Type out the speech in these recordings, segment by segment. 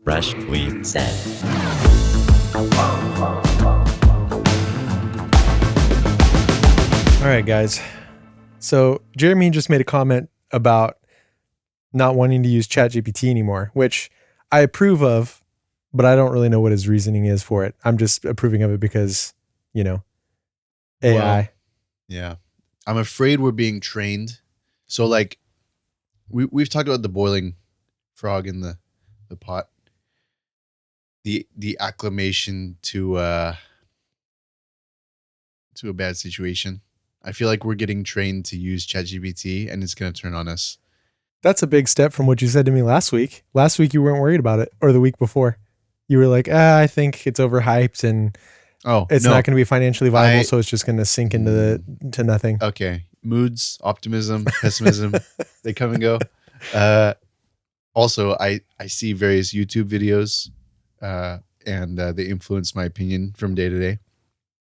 Rush Tweet said. All right, guys. So Jeremy just made a comment about not wanting to use ChatGPT anymore, which I approve of, but I don't really know what his reasoning is for it. I'm just approving of it because, AI. Well, yeah. I'm afraid we're being trained. So like we've talked about the boiling frog in the pot. The acclimation to a bad situation. I feel like we're getting trained to use ChatGPT and it's going to turn on us. That's a big step from what you said to me last week. Last week you weren't worried about it, or the week before. You were like, I think it's overhyped and it's not going to be financially viable, so it's just going to sink into nothing. Okay. Moods, optimism, pessimism, they come and go. Also, I see various YouTube videos and they influence my opinion from day to day.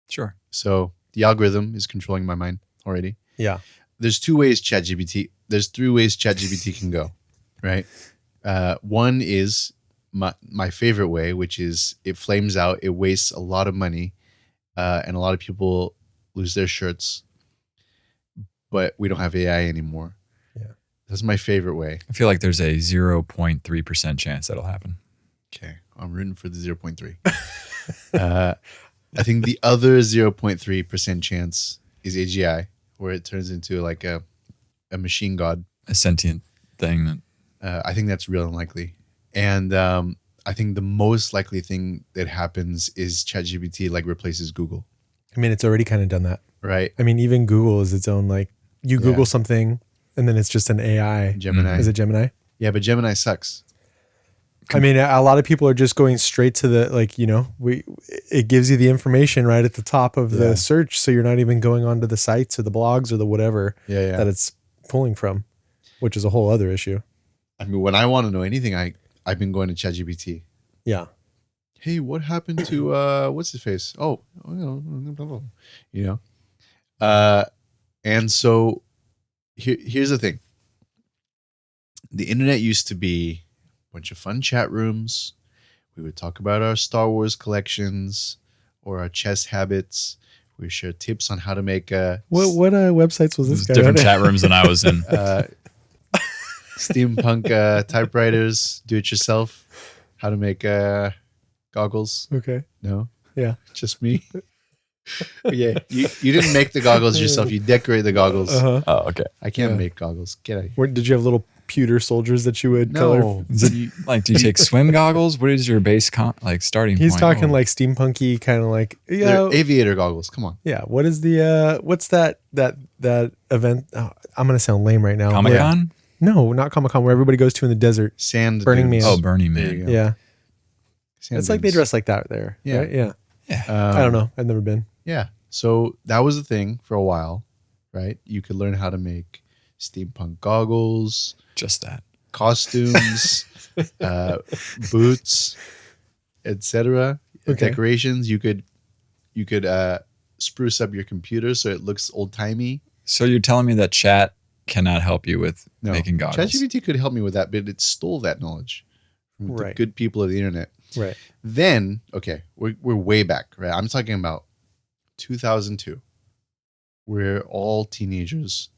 Sure. So the algorithm is controlling my mind already. Yeah. There's three ways ChatGPT can go, right? One is my favorite way, which is it flames out. It wastes a lot of money, and a lot of people lose their shirts. But we don't have AI anymore. Yeah, that's my favorite way. I feel like there's a 0.3% chance that'll happen. Okay, I'm rooting for the 0.3. I think the other 0.3% chance is AGI, where it turns into like a machine god, a sentient thing. I think that's real unlikely. And I think the most likely thing that happens is ChatGPT like replaces Google. I mean, it's already kind of done that. Right. I mean, even Google is its own, like, you Google something and then it's just an AI. Gemini. Is it Gemini? Yeah, but Gemini sucks. I mean, a lot of people are just going straight to the, like, it gives you the information right at the top of the search. So you're not even going onto the sites or the blogs or the whatever that it's pulling from, which is a whole other issue. I mean, when I want to know anything, I've been going to ChatGPT. Yeah. Hey, what happened to, what's his face? And so here's the thing. The internet used to be a bunch of fun chat rooms. We would talk about our Star Wars collections or our chess habits. We share tips on how to make what websites was this guy? Different chat rooms than I was in. Steampunk typewriters, do it yourself. How to make goggles. Okay. No? Yeah. Just me? Yeah. You didn't make the goggles yourself. You decorate the goggles. Uh-huh. Oh, okay. I can't make goggles. Get out of here. Did you have little pewter soldiers that you would color? Do you take swim goggles? What is your base starting point? He's talking like steampunky, kind of like They're aviator goggles. Come on. Yeah. What is the what's that event? Oh, I'm gonna sound lame right now. Comic-Con? No, not Comic-Con, where everybody goes to in the desert. Burning Man. Oh, Burning Man. Yeah. Sand it's like they dunes. dress like that there. Yeah. Right? Yeah. Yeah. I don't know. I've never been. Yeah. So that was the thing for a while, right? You could learn how to make steampunk goggles, Just that. costumes, boots, etc. Okay. Decorations. You could spruce up your computer so it looks old timey. So you're telling me that chat cannot help you with making goggles? ChatGPT could help me with that, but it stole that knowledge from the good people of the internet. Right. Then, okay, we're way back, right? I'm talking about 2002. We're all teenagers.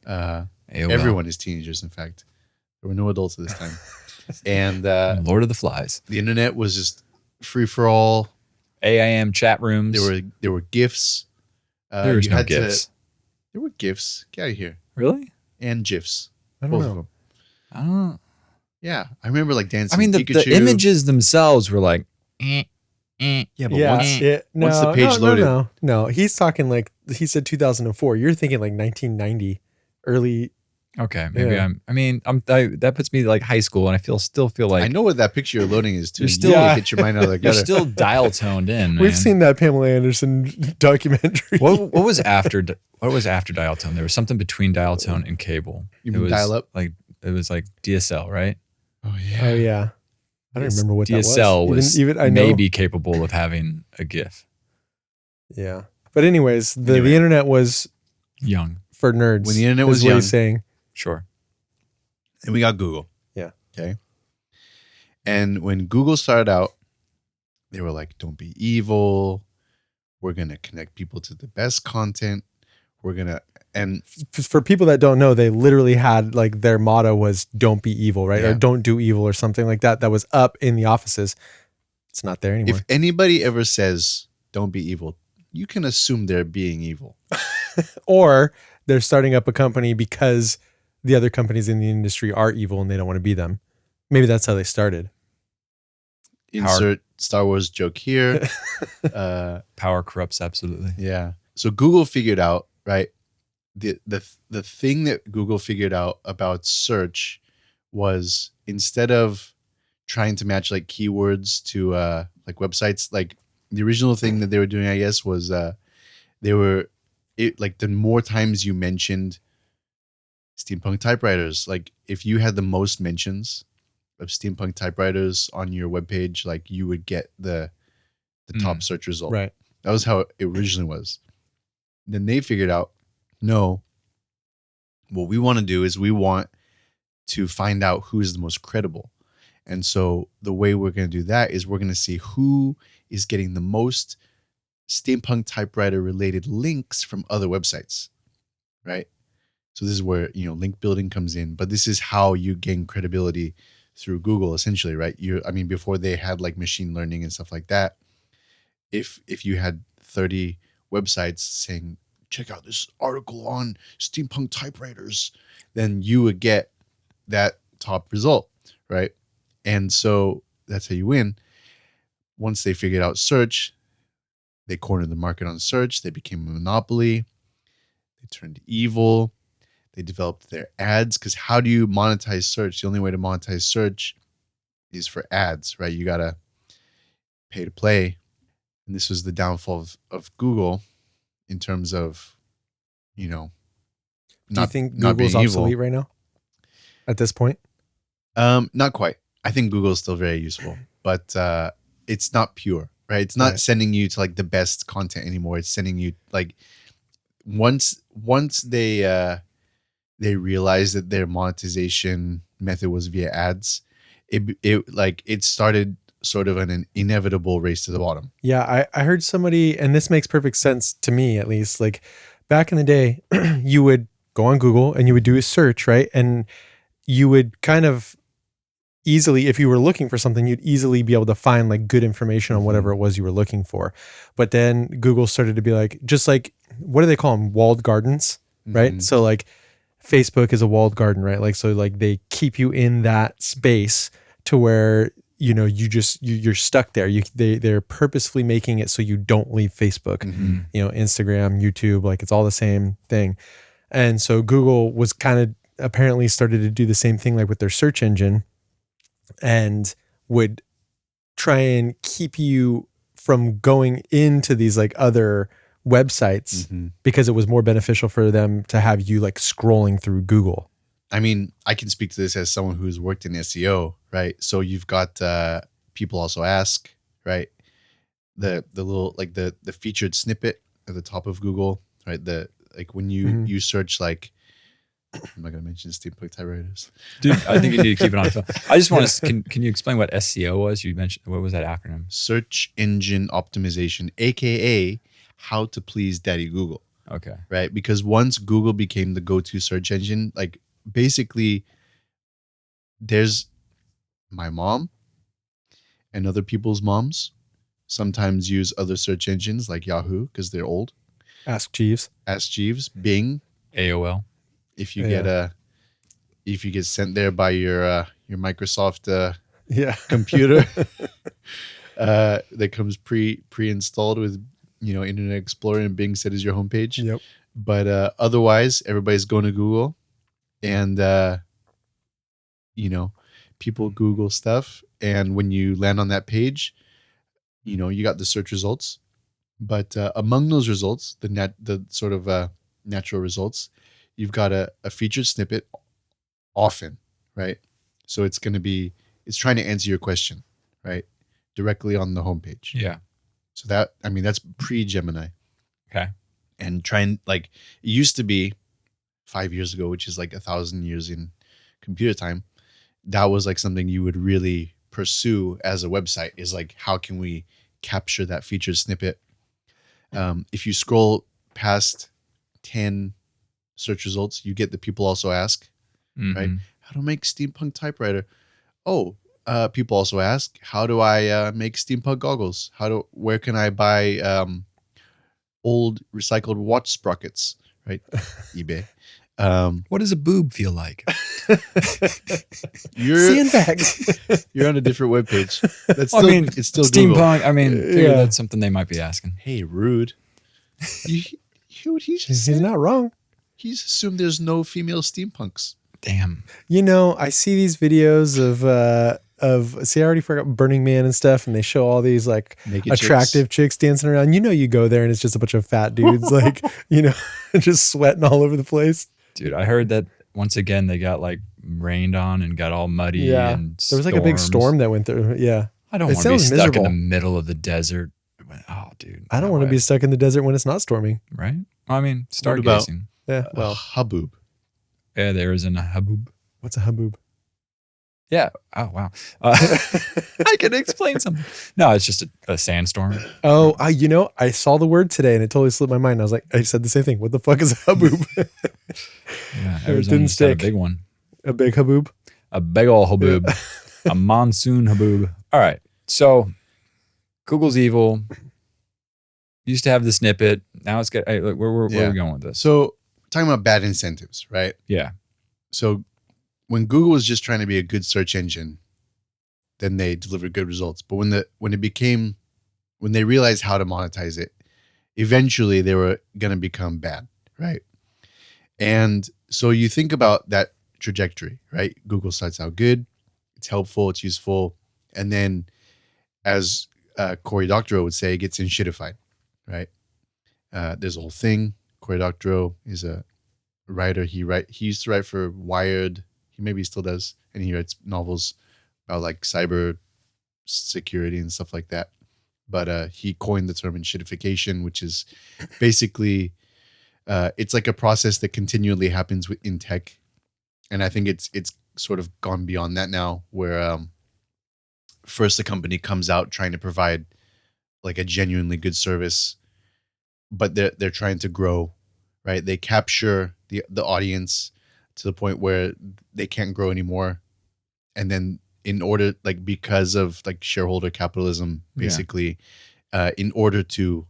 Everyone is teenagers, in fact. There were no adults at this time. And Lord of the Flies. the internet was just free for all. AIM chat rooms. There were GIFs. There was no GIFs. There were GIFs. Get out of here. Really? And GIFs. I don't Both know. of them. I don't know. Yeah. I remember like dancing. I mean, the Pikachu. images themselves were like, Yeah, but once the page loaded. No, he's talking like, he said 2004. You're thinking like 1990, early. okay, maybe that puts me like high school, and I still feel like I know what that picture you're loading is too. You're You still- gotta get your mind out of the you're gutter. still dial toned in. We've man. seen that Pamela Anderson documentary. What was after dial tone? There was something between dial tone and cable. You It mean was dial up? Like it was like DSL, right? Oh yeah. Oh yeah. I don't remember what DSL that was. was Even I know. maybe capable of having a GIF. Yeah. But anyways, the internet was Young, for nerds. When the internet was what young. he's saying. sure. And we got Google. Yeah. Okay. And when Google started out, they were like, don't be evil. We're going to connect people to the best content. We're going to, and for people that don't know, they literally had like their motto was "Don't be evil," right? Yeah. Or "Don't do evil" or something like that. That was up in the offices. It's not there anymore. if anybody ever says, don't be evil, you can assume they're being evil. Or they're starting up a company because the other companies in the industry are evil and they don't want to be them. Maybe that's how they started. Insert Star Wars joke here. Power corrupts absolutely. Yeah. So Google figured out, right? The thing that Google figured out about search was, instead of trying to match like keywords to like websites, like the original thing that they were doing, I guess, was like the more times you mentioned steampunk typewriters, like if you had the most mentions of steampunk typewriters on your webpage, like you would get the top search result. Right. That was how it originally was. Then they figured out, no, what we want to do is we want to find out who is the most credible. And so the way we're going to do that is we're going to see who is getting the most steampunk typewriter related links from other websites, right? So this is where, link building comes in, but this is how you gain credibility through Google, essentially, right? Before they had like machine learning and stuff like that, if you had 30 websites saying, check out this article on steampunk typewriters, then you would get that top result, right? And so that's how you win. Once they figured out search, they cornered the market on search. They became a monopoly. They turned evil. They developed their ads, because how do you monetize search? The only way to monetize search is for ads, right? You got to pay to play. And this was the downfall of Google in terms of, do you think Google's obsolete right now at this point? Not quite. I think Google is still very useful, but it's not pure, right? It's not sending you to like the best content anymore. It's sending you like, once they realized that their monetization method was via ads, it started sort of an inevitable race to the bottom. Yeah, I heard somebody, and this makes perfect sense to me at least, like back in the day, you would go on Google and you would do a search, right? And you would kind of easily, if you were looking for something, you'd easily be able to find like good information on whatever it was you were looking for. But then Google started to be like, just like, what do they call them? Walled gardens, right? So like Facebook is a walled garden, right? Like, so like they keep you in that space to where, you're stuck there. They're purposefully making it so you don't leave Facebook, Instagram, YouTube, like it's all the same thing. And so Google was kind of apparently started to do the same thing, like with their search engine, and would try and keep you from going into these like other websites because it was more beneficial for them to have you like scrolling through Google. I mean, I can speak to this as someone who's worked in SEO, right? So you've got people also ask, right? The little like the featured snippet at the top of Google, right? The like when you search like, I'm not going to mention steampunk typewriters. Dude, I think you need to keep it on film. I just want to, can you explain what SEO was? You mentioned, what was that acronym? Search engine optimization, AKA how to please Daddy Google. Okay. Right? Because once Google became the go-to search engine, like basically there's my mom and other people's moms sometimes use other search engines like Yahoo because they're old. Ask Jeeves, Bing, AOL. If you get sent there by your Microsoft computer that comes pre-installed with Internet Explorer, and Bing set as your homepage. Yep. But otherwise, everybody's going to Google, and people Google stuff, and when you land on that page, you got the search results. But among those results, the sort of natural results, you've got a featured snippet often, right? So it's trying to answer your question, right? Directly on the homepage. Yeah. So that's pre-Gemini. Okay. And it used to be 5 years ago, which is like 1,000 years in computer time. That was like something you would really pursue as a website is like, how can we capture that featured snippet? If you scroll past 10 search results, you get the people also ask, right? How to make steampunk typewriter. Oh, people also ask, how do I make steampunk goggles? Where can I buy old recycled watch sprockets? Right, eBay. What does a boob feel like? Sandbags. You're on a different webpage. That's still, it's still steampunk. Google. I mean, figure that's something they might be asking. Hey, rude. You hear what he just said? He's not wrong. He's assumed there's no female steampunks. Damn. I see these videos of I already forgot Burning Man and stuff, and they show all these like naked attractive chicks dancing around. You go there and it's just a bunch of fat dudes, like, just sweating all over the place. Dude, I heard that once again they got like rained on and got all muddy. Yeah, and there was like a big storm that went through. Yeah, I don't want to be stuck in the middle of the desert. Oh, dude, I don't want to be stuck in the desert when it's not storming. Right? I mean, stargazing. Yeah, well, haboob. Yeah, there isn't a haboob. What's a haboob? Yeah. Oh, wow. I can explain something. No, it's just a sandstorm. Oh, I saw the word today and it totally slipped my mind. I was like, I said the same thing. What the fuck is a haboob? Yeah, it didn't stick. A big one. A big haboob? A big ol' haboob. A monsoon haboob. All right. So Google's evil. Used to have the snippet. Now it's got, where are we going with this? So talking about bad incentives, right? Yeah. So when Google was just trying to be a good search engine, then they delivered good results. But when they realized how to monetize it, eventually they were going to become bad, right? And so you think about that trajectory, right? Google starts out good, it's helpful, it's useful, and then, as Cory Doctorow would say, it gets enshittified, right? There's a whole thing. Cory Doctorow is a writer. He used to write for Wired. Maybe still does, and he writes novels about like cyber security and stuff like that. But he coined the term enshittification, which is basically it's like a process that continually happens in tech, and I think it's sort of gone beyond that now, where first the company comes out trying to provide like a genuinely good service, but they're trying to grow, right? They capture the audience to the point where they can't grow anymore. And then because of like shareholder capitalism, basically, in order to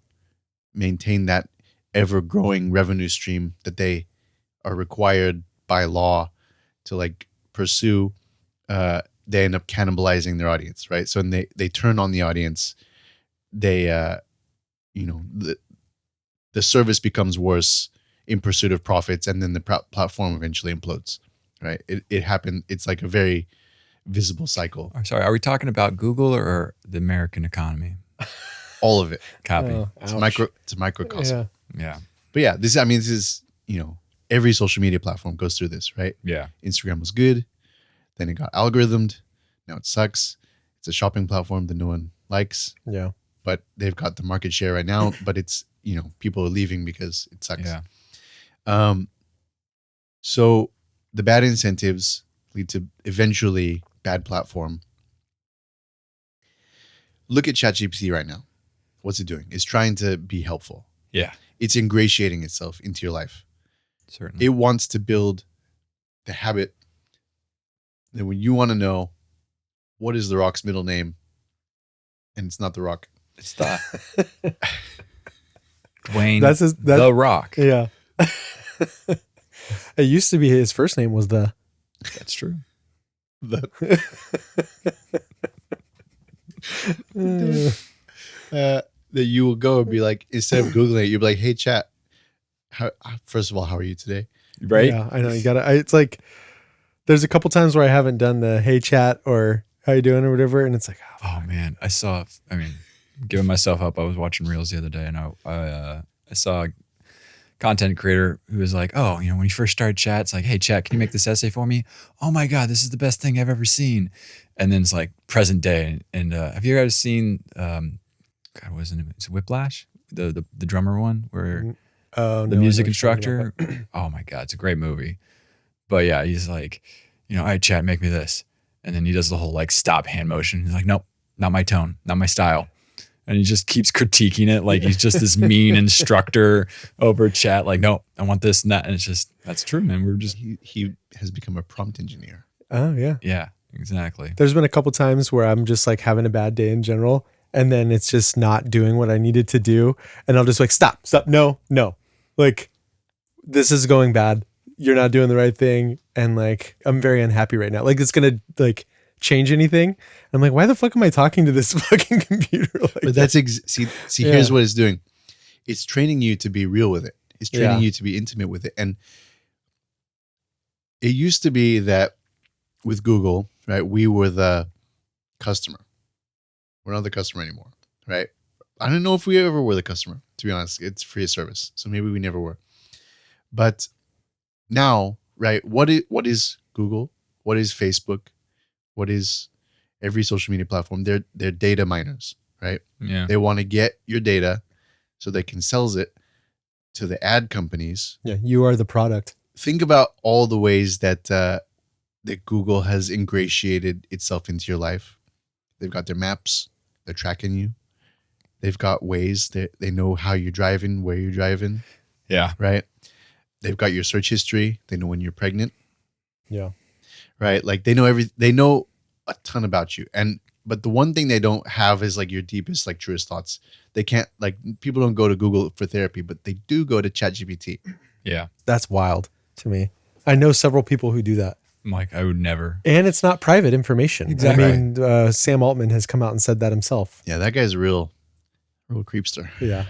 maintain that ever growing revenue stream that they are required by law to like pursue, they end up cannibalizing their audience, right? So when they turn on the audience, they, the service becomes worse in pursuit of profits, and then the platform eventually implodes, right? It happened. It's like a very visible cycle. Sorry, are we talking about Google or the American economy? All of it. Copy. It's a microcosm. Yeah. But yeah, this is, every social media platform goes through this, right? Yeah. Instagram was good. Then it got algorithmed. Now it sucks. It's a shopping platform that no one likes. Yeah. But they've got the market share right now, but it's, people are leaving because it sucks. Yeah. So the bad incentives lead to eventually bad platform. Look at ChatGPT right now. What's it doing? It's trying to be helpful. Yeah. It's ingratiating itself into your life. Certainly. It wants to build the habit that when you want to know what is The Rock's middle name, and it's not The Rock. It's the Dwayne The Rock. Yeah. It used to be his first name was the. That's true. That you will go and be like, instead of Googling it, you'll be like, hey, chat, first of all, how are you today? Right? Yeah, I know. You got to, it's like, there's a couple times where I haven't done the hey, chat, or how you doing, or whatever. And it's like, oh man, giving myself up. I was watching Reels the other day, and I saw a content creator who was like, oh, when you first started chat, it's like, hey, chat, can you make this essay for me? Oh my God, this is the best thing I've ever seen. And then it's like present day. And have you guys seen, God, what was it? It's Whiplash, the drummer one, where the music instructor. Oh my God, it's a great movie. But yeah, he's like, all right, chat, make me this. And then he does the whole like stop hand motion. He's like, nope, not my tone, not my style. And he just keeps critiquing it like he's just this mean instructor over chat. Like, no, I want this and that. And it's just, that's true, man. We're just. He has become a prompt engineer. Oh, yeah. Yeah, exactly. There's been a couple times where I'm just like having a bad day in general. And then it's just not doing what I needed to do. And I'll just like, stop. No. Like, this is going bad. You're not doing the right thing. And like, I'm very unhappy right now. Like, it's going to like change anything. I'm like, why the fuck am I talking to this fucking computer? Like but that's see, here's what it's doing. It's training you to be real with it. It's training you to be intimate with it. And it used to be that with Google, right, we were the customer. We're not the customer anymore, right? I don't know if we ever were the customer, to be honest. It's free service. So maybe we never were. But now, right, what is Google? What is Facebook? What is every social media platform? They're data miners, right? Yeah. They want to get your data so they can sell it to the ad companies. Yeah, you are the product. Think about all the ways that that Google has ingratiated itself into your life. They've got their maps. They're tracking you. They've got ways that they know how you're driving, where you're driving. Yeah. Right. They've got your search history. They know when you're pregnant. Yeah. Right. Like they know a ton about you. But the one thing they don't have is like your deepest, like truest thoughts. They can't, like, people don't go to Google for therapy, but they do go to ChatGPT. Yeah. That's wild to me. I know several people who do that. I'm like, I would never. And it's not private information. Exactly. I mean, Sam Altman has come out and said that himself. Yeah, that guy's a real creepster. Yeah.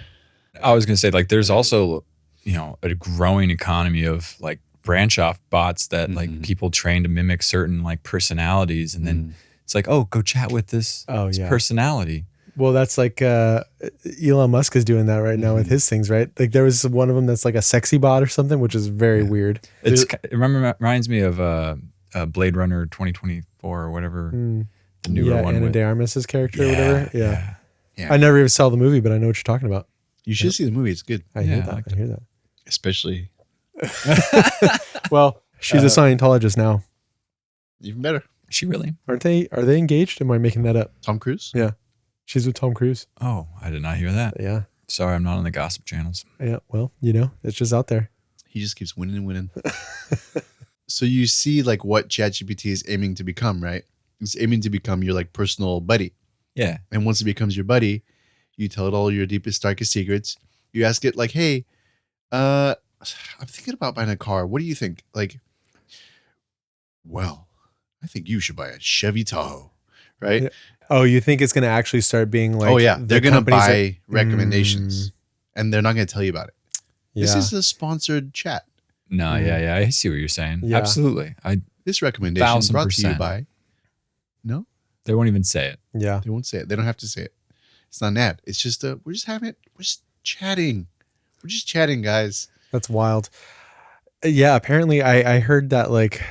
I was going to say, like, there's also, you know, a growing economy of like branch off bots that like people train to mimic certain like personalities. And then it's like, oh, go chat with this personality. Well, that's like Elon Musk is doing that right now with his things, right? Like there was one of them that's like a sexy bot or something, which is very weird. It reminds me of Blade Runner 2024 or whatever. The newer one. Ana de Armas's character or whatever. Yeah. I never even saw the movie, but I know what you're talking about. You should see the movie. It's good. I hear that. I hear that. Especially. Well, she's a Scientologist now. Even better. Is she really? Are they engaged? Am I making that up? Tom Cruise? Yeah. She's with Tom Cruise. Oh, I did not hear that. Yeah. Sorry, I'm not on the gossip channels. Yeah. Well, you know, it's just out there. He just keeps winning and winning. So you see like what ChatGPT is aiming to become, right? It's aiming to become your like personal buddy. Yeah. And once it becomes your buddy, you tell it all your deepest, darkest secrets. You ask it like, hey, I'm thinking about buying a car. What do you think? Like, well, I think you should buy a Chevy Tahoe, right? Yeah. Oh, you think it's going to actually start being like, oh yeah, they're going to buy that, recommendations and they're not going to tell you about it. Yeah. This is a sponsored chat. No, yeah, I see what you're saying. Yeah. Absolutely. This recommendation is brought to you by. No, they won't even say it. Yeah, they won't say it. They don't have to say it. It's not an ad. It's just we're just having it. We're just chatting. We're just chatting, guys. That's wild. Yeah, apparently I heard that like,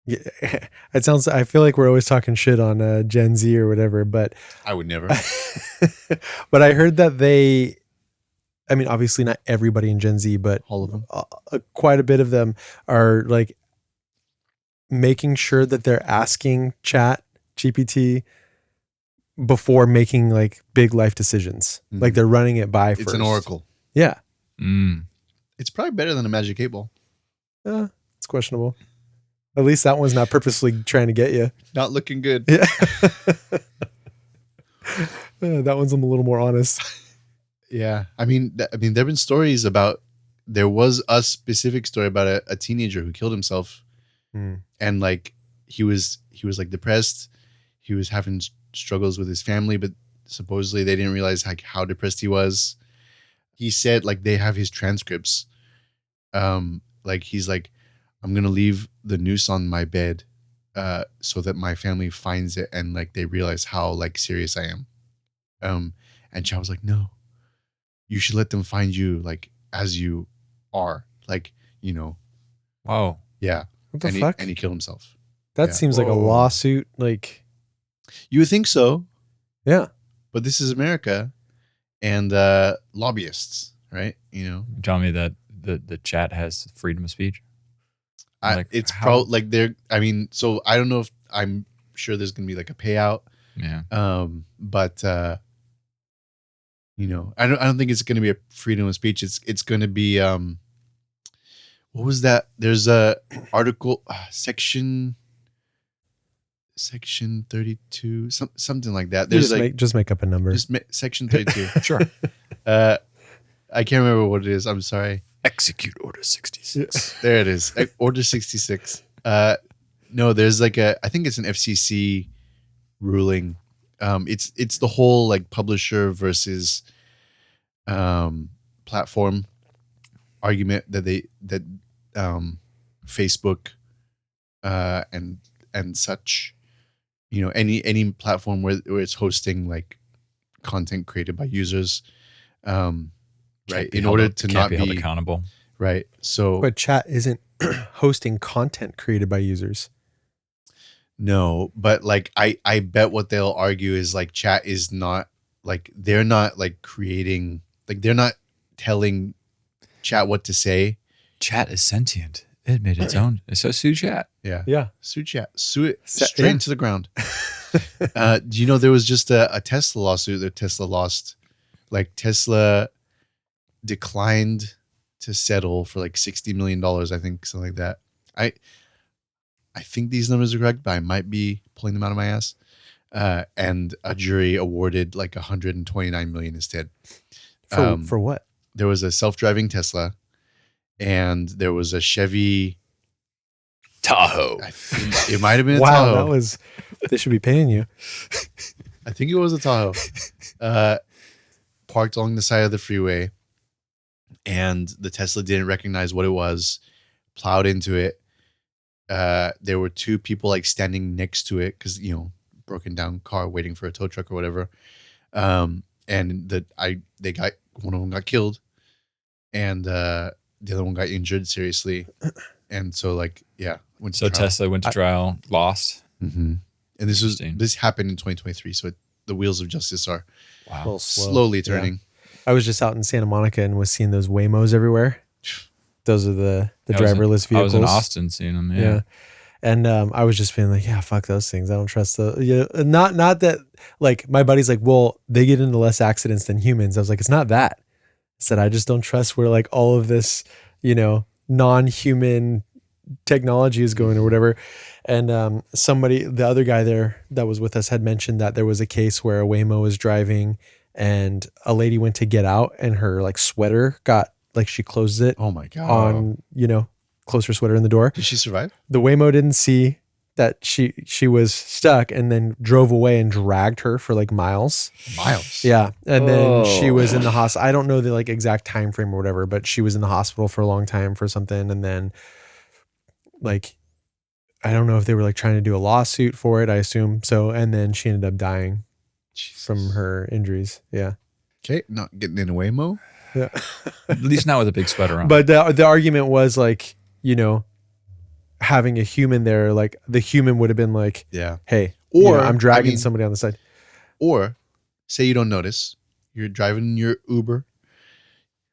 it sounds. I feel like we're always talking shit on Gen Z or whatever, but I would never. But I heard that they. I mean, obviously not everybody in Gen Z, but all of them, quite a bit of them are like making sure that they're asking Chat GPT before making like big life decisions. Like they're running it by first. It's an oracle. Yeah. It's probably better than a magic 8 ball. It's questionable. At least that one's not purposely trying to get you. Not looking good. Yeah. That one's a little more honest. Yeah. I mean, there've been stories about, there was a specific story about a teenager who killed himself. And like, he was like depressed. He was having struggles with his family, but supposedly they didn't realize like how depressed he was. He said like they have his transcripts. Like he's like, I'm going to leave the noose on my bed so that my family finds it and like they realize how like serious I am. And Chow was like, no, you should let them find you like as you are, like, you know. Wow. Yeah. What the fuck? And he killed himself. That seems like a lawsuit. Like, you would think so. Yeah. But this is America and lobbyists, right? You know, You're telling me that the chat has freedom of speech? It's probably like they're. I mean, so I don't know if I'm sure there's gonna be like a payout. Yeah. But you know, I don't think it's gonna be a freedom of speech. It's gonna be what was that? There's a article section 32, something like that. There's just make up a number. Section 32. Sure. I can't remember what it is. I'm sorry. Execute Order 66. There it is. Order 66. No, there's like I think it's an FCC ruling. It's the whole like publisher versus platform argument that Facebook and such, you know, any platform where it's hosting like content created by users, right? In order to not be held accountable, right? So, but chat isn't hosting content created by users. No, but like I bet what they'll argue is like chat is not like they're not like creating, like they're not telling chat what to say. Chat is sentient. It made its own. So sue chat. Yeah. Sue chat. Sue it straight to the ground. Do you know there was just a Tesla lawsuit that Tesla lost? Like Tesla declined to settle for like $60 million, I think, something like that. I think these numbers are correct, but I might be pulling them out of my ass. And a jury awarded like $129 million instead. For what? There was a self-driving Tesla, and there was a Chevy Tahoe. I think it might have been a wow, Tahoe. They should be paying you. I think it was a Tahoe. Parked along the side of the freeway, and the Tesla didn't recognize what it was, plowed into it. There were two people like standing next to it because, you know, broken down car waiting for a tow truck or whatever. And they got, one of them got killed, and the other one got injured seriously. And so like, yeah. So Tesla went to trial, lost. Mm-hmm. And this happened in 2023. So the wheels of justice are slowly turning. Yeah. I was just out in Santa Monica and was seeing those Waymos everywhere. Those are the driverless vehicles. I was in Austin seeing them. Yeah. And I was just being like, yeah, fuck those things. I don't trust those. Yeah, not that, like, my buddy's like, well, they get into less accidents than humans. I was like, it's not that. I said, I just don't trust where like all of this, you know, non-human technology is going or whatever. And the other guy there that was with us had mentioned that there was a case where a Waymo was driving and a lady went to get out and her like sweater got, like, she closed it. Oh my God. On, you know, closed her sweater in the door. Did she survive? The Waymo didn't see that she was stuck and then drove away and dragged her for like miles. Yeah. And then she was in the hospital. I don't know the like exact time frame or whatever, but she was in the hospital for a long time for something. And then like, I don't know if they were like trying to do a lawsuit for it. I assume so. And then she ended up dying from her injuries. Yeah. Okay. Not getting in a Waymo. Yeah. At least not with a big sweater on. But the argument was like, you know, having a human there, like the human would have been like, yeah, hey, or I'm dragging somebody on the side. Or say you don't notice, you're driving your Uber,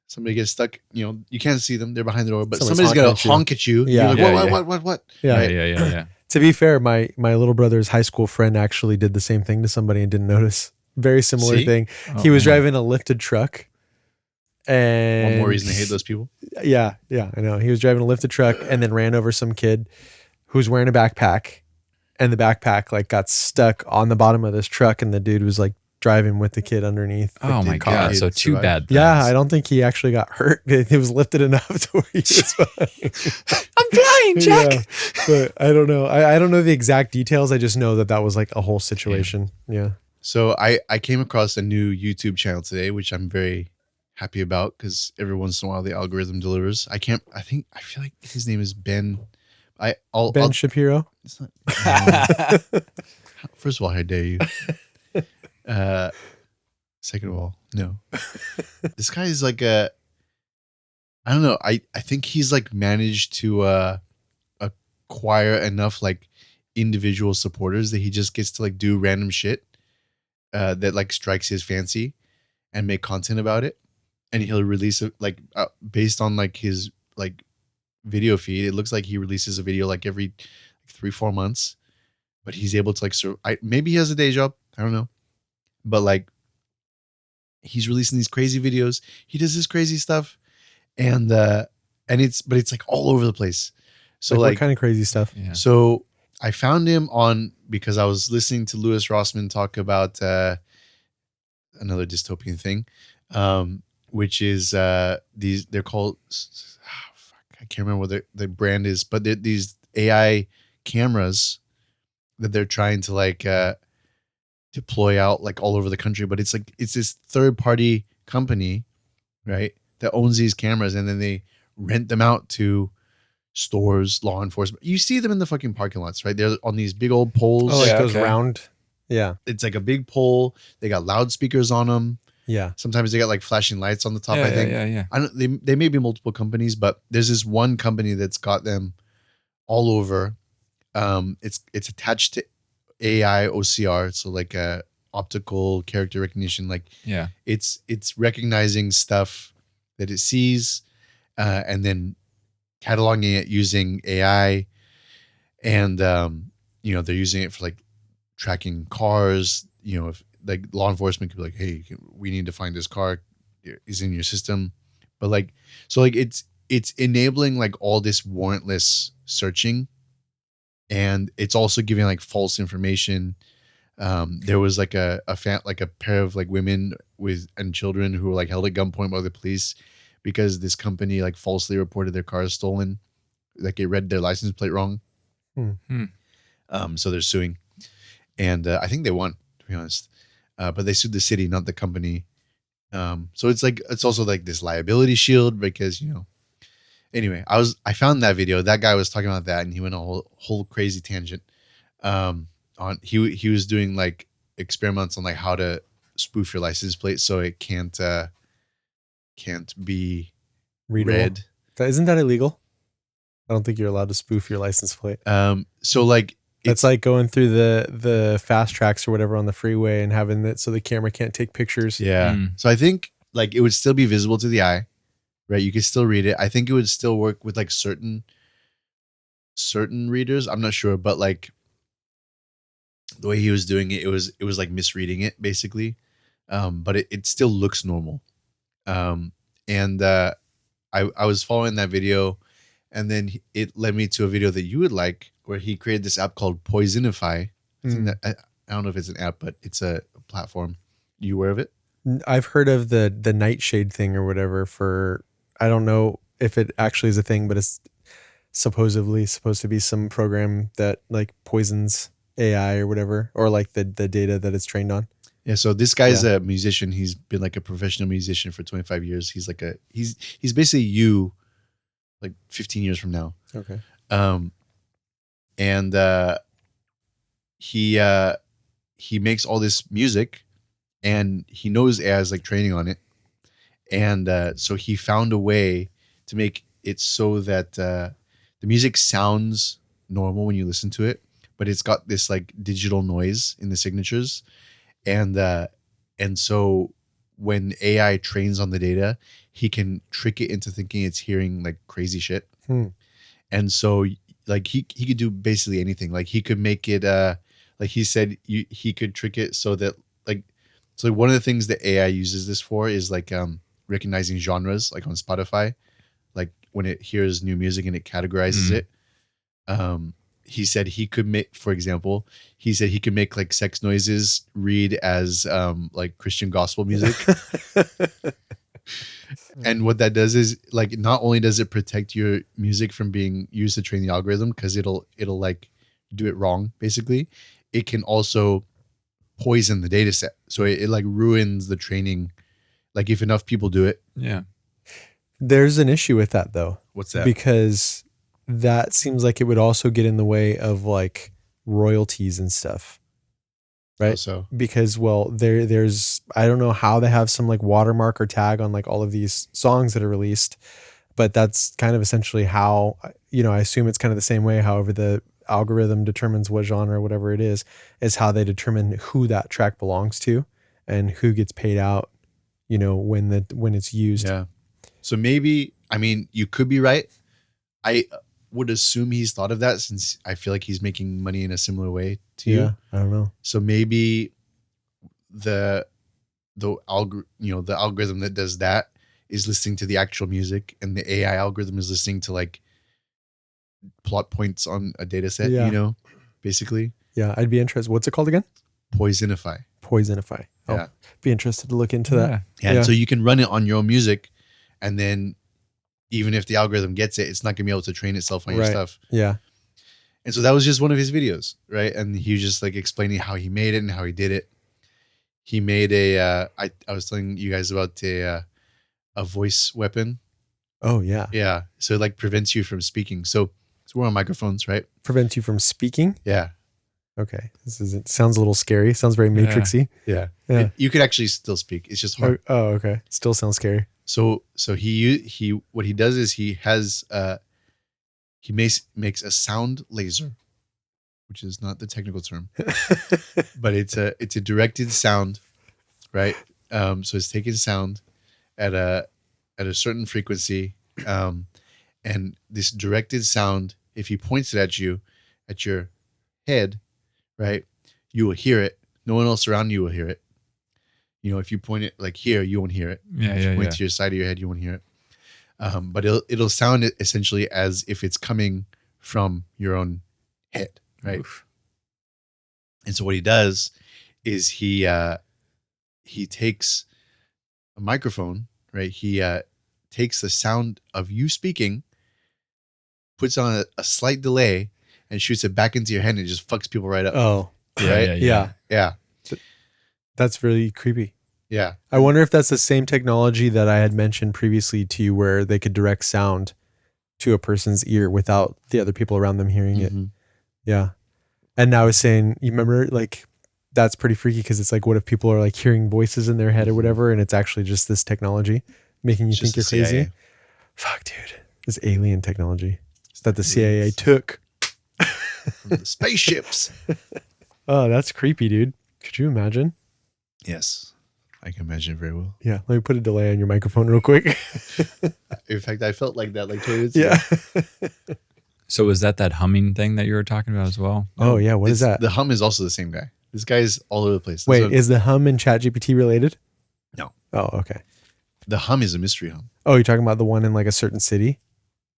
somebody gets stuck, you know, you can't see them, they're behind the door, but somebody's gonna honk at you. Yeah. You're like, what? Yeah. Right? Yeah. To be fair, my little brother's high school friend actually did the same thing to somebody and didn't notice. Very similar thing. He was driving a lifted truck. And one more reason to hate those people. Yeah, I know. He was driving a lifted truck and then ran over some kid who was wearing a backpack, and the backpack like got stuck on the bottom of this truck, and the dude was like driving with the kid underneath. Oh my God! So too bad. Yeah, I don't think he actually got hurt. It was lifted enough to where he was fine. I'm flying, Jack. Yeah, but I don't know. I don't know the exact details. I just know that was like a whole situation. Yeah. So I came across a new YouTube channel today, which I'm very happy about because every once in a while the algorithm delivers. I feel like his name is Ben. Ben Shapiro. It's not, first of all, how dare you? Second of all, no. This guy is like I don't know. I think he's like managed to acquire enough like individual supporters that he just gets to like do random shit that like strikes his fancy and make content about it. And he'll release it like based on like his like video feed. It looks like he releases a video like every 3-4 months, but he's able to like maybe he has a day job. I don't know, but like he's releasing these crazy videos. He does this crazy stuff, and it's like all over the place. So like what kind of crazy stuff? Yeah. So I found him because I was listening to Louis Rossmann talk about another dystopian thing, which is they're called I can't remember what the brand is, but they're these AI cameras that they're trying to like deploy out like all over the country. But it's this third party company, right, that owns these cameras, and then they rent them out to stores, law enforcement. You see them in the fucking parking lots, right? They're on these big old poles. Oh, like those round. Yeah. It's like a big pole. They got loudspeakers on them. Yeah. Sometimes they got like flashing lights on the top, I think. Yeah. I don't, they may be multiple companies, but there's this one company that's got them all over. It's attached to AI OCR. So like a optical character recognition. Like it's recognizing stuff that it sees, and then cataloging it using AI, and they're using it for like tracking cars. If like law enforcement could be like, hey, we need to find this car, is in your system, but like so like it's enabling like all this warrantless searching, and it's also giving like false information. There was like a pair of like women and children who were like held at gunpoint by the police because this company like falsely reported their cars stolen. Like it read their license plate wrong. So they're suing, and I think they won, to be honest. But they sued the city, not the company. So it's also like this liability shield because Anyway, I found that video. That guy was talking about that, and he went on a whole crazy tangent. He was doing like experiments on like how to spoof your license plate so it can't be read. Isn't that illegal? I don't think you're allowed to spoof your license plate. So like it's like going through the fast tracks or whatever on the freeway and having it so the camera can't take pictures. Yeah. So I think like it would still be visible to the eye, right? You could still read it. I think it would still work with like certain readers. I'm not sure, but like the way he was doing it, it was like misreading it basically. But it still looks normal. And I was following that video, and then it led me to a video that you would like, where he created this app called Poisonify. I think that I don't know if it's an app, but it's a platform. You aware of it? I've heard of the nightshade thing or whatever I don't know if it actually is a thing, but it's supposedly supposed to be some program that like poisons AI or whatever, or like the data that it's trained on. Yeah, so this guy's a musician. He's been like a professional musician for 25 years. He's like he's basically you like 15 years from now. Okay. And he makes all this music, and he knows AI is like training on it. And so he found a way to make it so that the music sounds normal when you listen to it, but it's got this like digital noise in the signatures. And so when AI trains on the data, he can trick it into thinking it's hearing like crazy shit. And so like he could do basically anything. Like he could make it like he said he could trick it so that like, so one of the things that AI uses this for is like recognizing genres, like on Spotify, like when it hears new music and it categorizes it. He said he could make, for example, like sex noises read as like Christian gospel music. And what that does is like, not only does it protect your music from being used to train the algorithm, because it'll like do it wrong, basically, it can also poison the data set. So it like ruins the training. Like if enough people do it. Yeah. There's an issue with that though. What's that? Because that seems like it would also get in the way of like royalties and stuff. Right. So because there's I don't know how they have some like watermark or tag on like all of these songs that are released, but that's kind of essentially how, I assume it's kind of the same way, however the algorithm determines what genre or whatever it is how they determine who that track belongs to and who gets paid out, when it's used. Yeah. So maybe, I mean, you could be right. I would assume he's thought of that since I feel like he's making money in a similar way to you. Yeah, I don't know. So maybe the algorithm that does that is listening to the actual music, and the AI algorithm is listening to like plot points on a data set, basically. Yeah, I'd be interested. What's it called again? Poisonify. Poisonify. Yeah. Be interested to look into that. Yeah. And so you can run it on your own music, and then even if the algorithm gets it, it's not gonna be able to train itself on your stuff. Yeah. And so that was just one of his videos, right? And he was just like explaining how he made it and how he did it. He made I was telling you guys about a voice weapon. Oh yeah. Yeah. So it like prevents you from speaking. So we're on microphones, right? Prevents you from speaking? Yeah. Okay. It sounds a little scary. Sounds very Matrixy. Yeah. Yeah. You could actually still speak. It's just hard. Oh, okay. Still sounds scary. So he what he does is he makes a sound laser, which is not the technical term, but it's a directed sound, right? So it's taking sound at a certain frequency, and this directed sound, if he points it at you, at your head, right, you will hear it. No one else around you will hear it. If you point it like here, you won't hear it. If you point to your side of your head, you won't hear it. But it'll sound essentially as if it's coming from your own head, right? Oof. And so what he does is he takes a microphone, right? He takes the sound of you speaking, puts on a slight delay, and shoots it back into your head, and it just fucks people right up. Oh, right? Yeah. That's really creepy. Yeah. I wonder if that's the same technology that I had mentioned previously to you, where they could direct sound to a person's ear without the other people around them hearing it. Yeah. And now I was saying, you remember, like, that's pretty freaky, because it's like, what if people are like hearing voices in their head or whatever, and it's actually just this technology making you think you're crazy? CIA. Fuck, dude. This alien technology that the CIA took from the spaceships. Oh, that's creepy, dude. Could you imagine? Yes, I can imagine it very well. Yeah, let me put a delay on your microphone real quick. In fact, I felt like that like 20 minutes ago. Yeah. So was that humming thing that you were talking about as well? Oh yeah, what is that? The hum is also the same guy. This guy's all over the place. Wait, is the hum and ChatGPT related? No. Oh, okay. The hum is a mystery hum. Oh, you're talking about the one in like a certain city?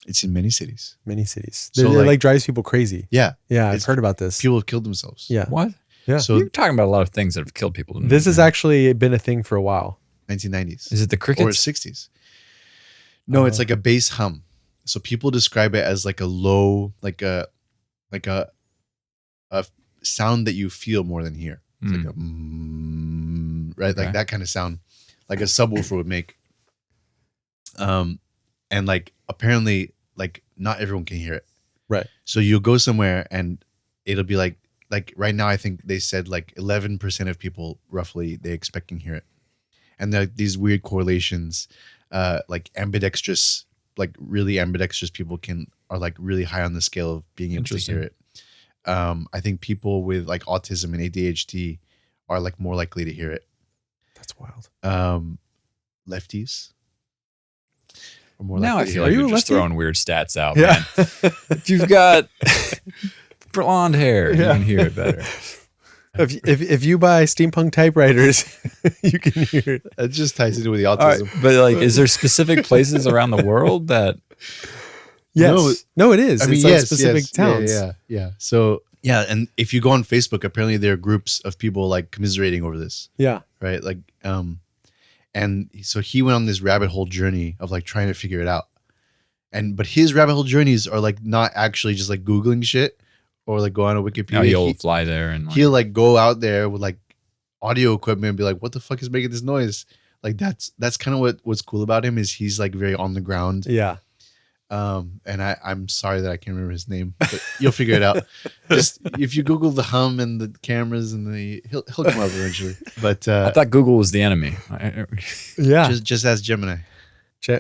It's in many cities. Many cities. So it like drives people crazy. Yeah. Yeah, I've heard about this. People have killed themselves. Yeah. What? Yeah. So you're talking about a lot of things that have killed people. This has actually been a thing for a while. 1990s. Is it the crickets? Or 60s. No, it's like a bass hum. So people describe it as like a low, like a sound that you feel more than hear. It's like a right, like that kind of sound, like a subwoofer would make. And like apparently, like not everyone can hear it. Right. So you'll go somewhere and it'll be like right now, I think they said like 11% of people roughly they expect can hear it, and there are these weird correlations, like ambidextrous, like really ambidextrous people are like really high on the scale of being able to hear it. I think people with like autism and ADHD are like more likely to hear it. That's wild. Lefties are more now likely I feel to like hear you're it. just throwing weird stats out, Yeah. man. If you've got blonde hair, you can hear it better. If you buy steampunk typewriters, you can hear it. It just ties into with the autism. Right, but like, is there specific places around the world that? Yes. No, it is. I mean, it's like specific towns. Yeah. So yeah, and if you go on Facebook, apparently there are groups of people like commiserating over this. Yeah. Right. Like, and so he went on this rabbit hole journey of like trying to figure it out. But his rabbit hole journeys are like not actually just like Googling shit or like go on a Wikipedia. No, he'll fly there and he'll like go out there with like audio equipment and be like, what the fuck is making this noise? Like that's kind of what's cool about him is he's like very on the ground. Yeah. And I'm sorry that I can't remember his name, but you'll figure it out. Just if you Google the hum and the cameras and he'll come up eventually. But I thought Google was the enemy. Yeah. Just ask Gemini.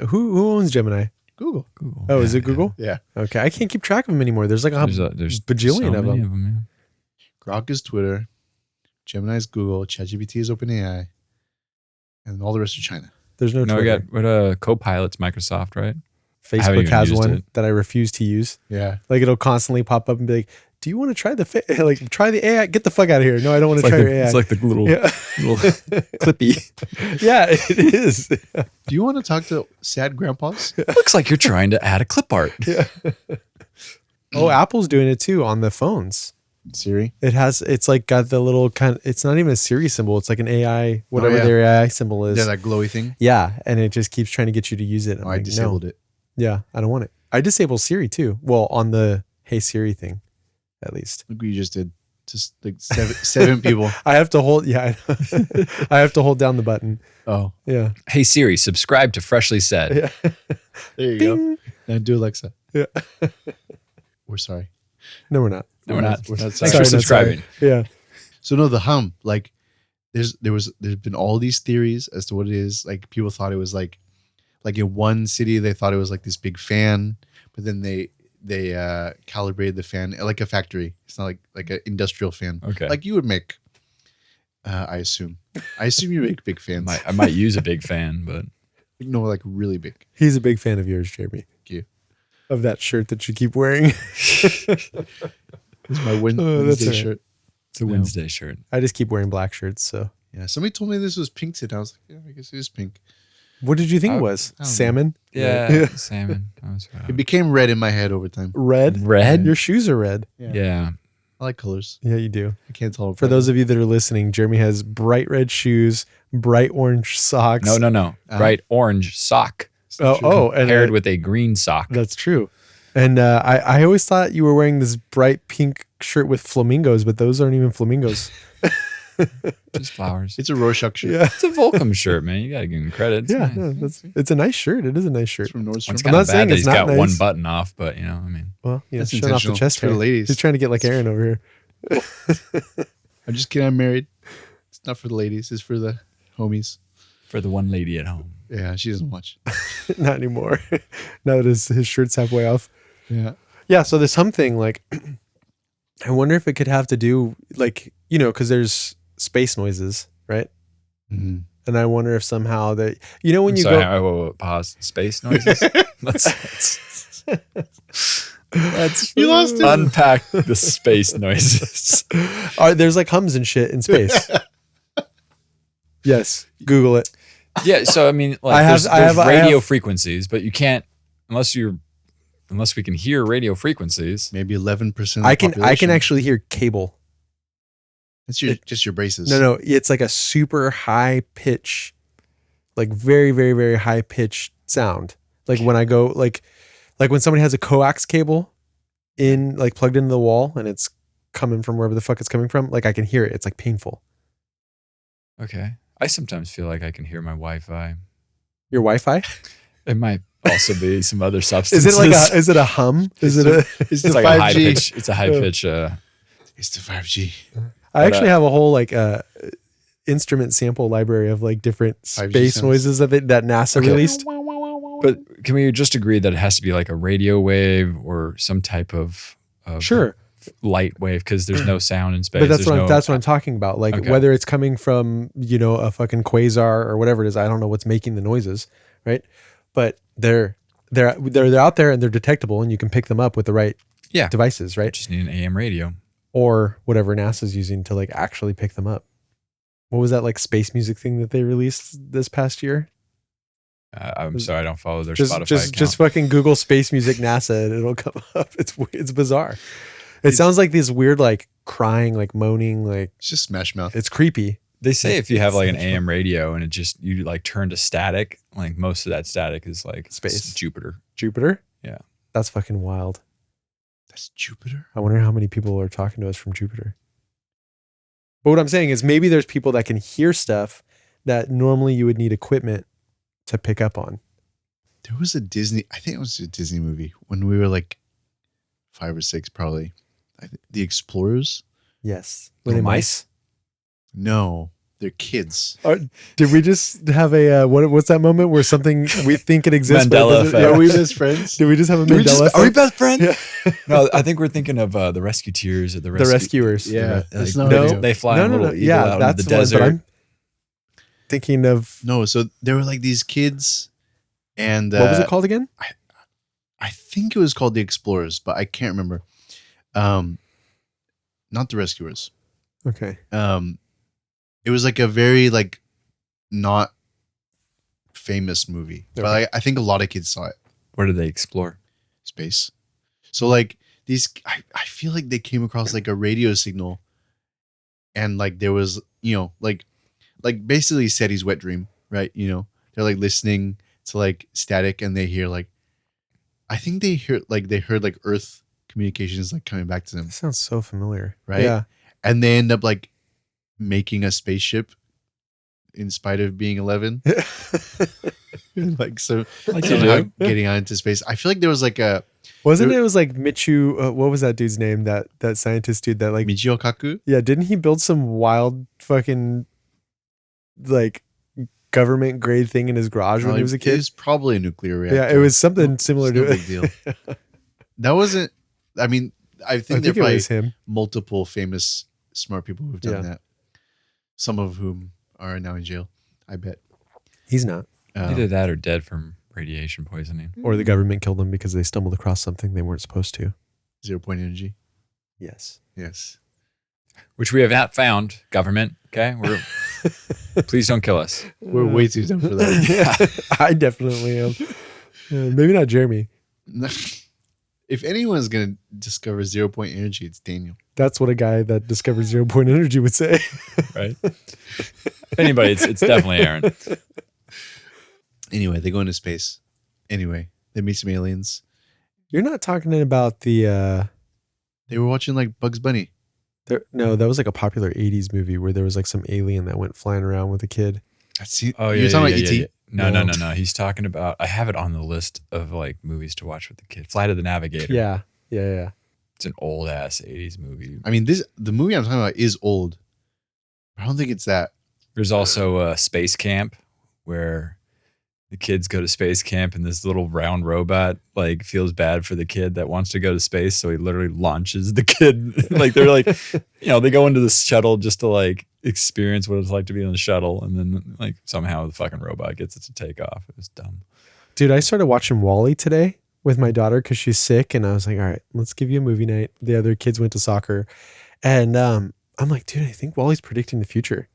Who owns Gemini? Google. Oh, is it Google? Yeah. Okay. I can't keep track of them anymore. There's like there's bajillion so of many them. Grok is Twitter. Gemini is Google. ChatGPT is OpenAI. And all the rest are China. There's no we Twitter. got Copilot's Microsoft, right? Facebook even has used one it. that I refuse to use. Yeah. Like it'll constantly pop up and be like, "Do you want to try the try the AI? Get the fuck out of here! No, I don't want to try your AI." It's like the little clippy. Yeah, it is. Do you want to talk to sad grandpas? Looks like you're trying to add a clip art. Yeah. Oh, Apple's doing it too on the phones. Siri. It's like got the little it's not even a Siri symbol. It's like an AI, whatever their AI symbol is. Yeah, that glowy thing. Yeah. And it just keeps trying to get you to use it. I disabled it. Yeah. I don't want it. I disable Siri too. Well, on the Hey Siri thing, at least. Look what you just did. Just like seven people. I have to hold. Yeah. I have to hold down the button. Oh. Yeah. Hey Siri, subscribe to Freshly Said. Yeah. There you Bing. go. Now do Alexa. Yeah. We're sorry. No, we're not. No, we're not. We're not Thanks sorry. for subscribing. Yeah. So no, the hum, like there's been all these theories as to what it is. Like people thought it was like in one city they thought it was like this big fan, but then they calibrated the fan like a factory. It's not like an industrial fan. Okay. Like you would make. I assume you make big fans. I might use a big fan, but No, like really big. He's a big fan of yours, Jeremy. Thank you. Of that shirt that you keep wearing. It's my that's Wednesday all right. shirt. it's a Wednesday shirt. I just keep wearing black shirts. So, Yeah, somebody told me this was pink today. I was like, yeah, I guess it is pink. what did you think it I was? don't know. Salmon? Yeah, salmon. That was It became red in my head over time. Red? Red? Your shoes are red. Yeah. I like colors. Yeah, you do. I can't tell. For those of you that are listening, Jeremy has bright red shoes, bright orange socks. No. Bright orange sock And paired with a green sock. that's true. And I always thought you were wearing this bright pink shirt with flamingos, but those aren't even flamingos. Just flowers. It's a Rorschach shirt. Yeah, It's a Volcom shirt, man. You got to give him credit. It's yeah, nice. it's a nice shirt. It is a nice shirt. It's from Well, Nordstrom. it's I'm kind not of saying bad that it's he's not got one nice. button off, but I mean, Well, yeah, That's showing off the intentional chest for hair. the ladies. He's trying to get like Aaron over here. I'm just kidding. I'm married. It's not for the ladies. It's for the homies. for the one lady at home. Yeah, she doesn't watch. Not anymore. Now that his shirt's halfway off. Yeah. Yeah, so there's something like, I wonder if it could have to do like, because there's space noises, right? Mm-hmm. And I wonder if somehow that, when I'm you sorry, go, wait, pause. Space noises. Let's You lost it. unpack the space noises. there's like hums and shit in space. Yes, Google it. Yeah, so I mean, like, I have- there's I have- I radio have- frequencies, but you can't unless we can hear radio frequencies. Maybe 11%. I can actually hear cable. It's just your braces. No, it's like a super high pitch, like very, very, very high pitched sound. Like when I go, like when somebody has a coax cable in, like plugged into the wall and it's coming from wherever the fuck it's coming from, like I can hear it. It's like painful. Okay, I sometimes feel like I can hear my Wi-Fi. Your Wi-Fi? It might also be some other Is substances. is it a hum? Is it It's It's the like a high 5G. pitch. It's a high pitch. It's the 5G. I actually have a whole like instrument sample library of like different 5G space sounds. noises that NASA Okay. released. But can we just agree that it has to be like a radio wave or some type of Sure. light wave because there's no sound in space. But that's There's what I'm talking about. Like Okay. whether it's coming from, a fucking quasar or whatever it is, I don't know what's making the noises, right? But they're out there and they're detectable and you can pick them up with the right Yeah. devices, right? just need an AM radio. Or whatever NASA's using to like actually pick them up. What was that like space music thing that they released this past year? I'm sorry, I don't follow their Just Spotify just account. just fucking Google space music NASA and it'll come up. It's bizarre. It sounds like this weird like crying, like moaning, like It's just Smash Mouth. it's creepy. They say if you have like an It's AM radio and you like turn to static, like most of that static is like Space. Jupiter. Jupiter? Yeah. That's fucking wild. That's Jupiter. I wonder how many people are talking to us from Jupiter. But what I'm saying is maybe there's people that can hear stuff that normally you would need equipment to pick up on. There was I think it was a Disney movie when we were like 5 or 6, probably. The Explorers? Yes. Little Little mice? No, they're kids. Did we just have a what's that moment where something we think it exists? but it Mandela doesn't- effect. Yeah, Are we best friends? did we just have a Mandela Are we effect? best friends? Yeah. No, I think we're thinking of the Rescueteers or the The Rescuers. Yeah, Like, that's not no, what I do. they fly No, in a no, no. little eagle Yeah, out that's into the the one, desert. but I'm thinking of No, so there were like these kids, and what was it called again? I think it was called the Explorers, but I can't remember. Not the Rescuers. Okay. It was like a very like not famous movie, Okay. but I think a lot of kids saw it. Where did they explore? Space. So like these, I feel like they came across like a radio signal, and like there was, like basically SETI's wet dream, right? They're like listening to like static, and they hear like, I think they heard like Earth communications like coming back to them, That sounds so familiar. right? Yeah. And they end up like making a spaceship in spite of being 11. Like so, Like you somehow do. getting out into space. I feel like there was like a Wasn't it was like Michu, what was that dude's name? That scientist dude that like, Michio Kaku. yeah, didn't he build some wild fucking like government grade thing in his garage when he was a It kid? was probably a nuclear reactor. Yeah, it was something similar It's no to big it. deal. That wasn't. I mean, I think there it probably was him. multiple famous smart people who've done Yeah. that. Some of whom are now in jail. I bet. He's not. Either that or dead from radiation poisoning. Or the government killed them because they stumbled across something they weren't supposed to. 0 point energy. Yes. Yes. Which we have not found, government. Okay? Please don't kill us. We're way too dumb for that. I definitely am. Maybe not Jeremy. If anyone's gonna discover 0 point energy, it's Daniel. That's what a guy that discovered 0 point energy would say. Right? If anybody, it's definitely Aaron. Anyway, they go into space. Anyway, they meet some aliens. You're not talking about the They were watching like Bugs Bunny. no, that was like a popular 80s movie where there was like some alien that went flying around with a kid. Oh, yeah. You're talking about E.T.? No. He's talking about, I have it on the list of like movies to watch with the kid. Flight of the Navigator. Yeah. It's an old ass 80s movie. I mean, the movie I'm talking about is old. I don't think it's that. There's also a Space Camp where the kids go to space camp and this little round robot like feels bad for the kid that wants to go to space. So he literally launches the kid. Like they're like, they go into the shuttle just to like experience what it's like to be on the shuttle. And then like somehow the fucking robot gets it to take off. It was dumb. Dude, I started watching Wall-E today with my daughter because she's sick. And I was like, all right, let's give you a movie night. The other kids went to soccer. And I'm like, dude, I think Wall-E's predicting the future.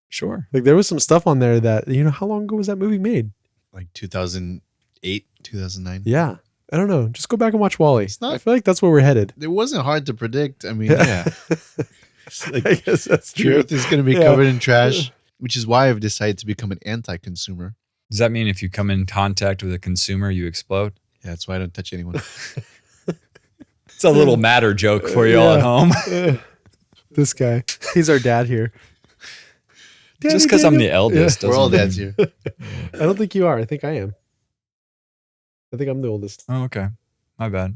Sure. Like there was some stuff on there that, how long ago was that movie made? Like 2008, 2009. Yeah. I don't know. Just go back and watch Wall-E. It's not- I feel like that's where we're headed. It wasn't hard to predict. I mean, Yeah. it's like I guess that's the true. earth is going to be Yeah. covered in trash, which is why I've decided to become an anti-consumer. Does that mean if you come in contact with a consumer, you explode? Yeah, that's why I don't touch anyone. It's a little matter joke for you all at home. This guy. He's our dad here. Just because I'm the eldest. We're all doesn't dads mean- here. I don't think you are. I think I am. I think I'm the oldest. Oh, okay. My bad.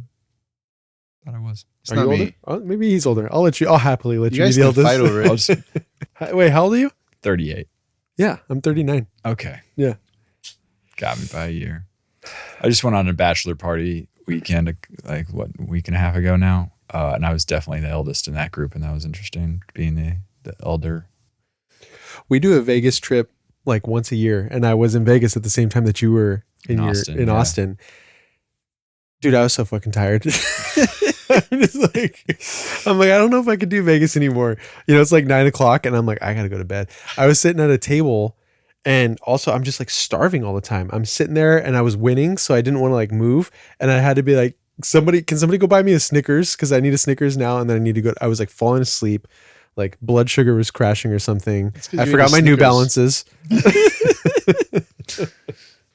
Thought I was. It's Are not you me. older? Oh, maybe he's older. I'll happily let You you, guys be the can eldest. fight over I'll it. just, Wait, how old are you? 38. Yeah, I'm 39. Okay. Yeah. Got me by a year. I just went on a bachelor party weekend, like a week and a half ago now. And I was definitely the eldest in that group. And that was interesting, being the elder. We do a Vegas trip like once a year, and I was in Vegas at the same time that you were in Austin, Austin. Dude, I was so fucking tired. I'm like, I don't know if I could do Vegas anymore. It's like 9:00 and I'm like, I gotta go to bed. I was sitting at a table, and also I'm just like starving all the time. I'm sitting there and I was winning, so I didn't want to like move. And I had to be like, can somebody go buy me a Snickers? Because I need a Snickers now, and then I need to go. I was like falling asleep. Like blood sugar was crashing or something. I forgot my New Balances.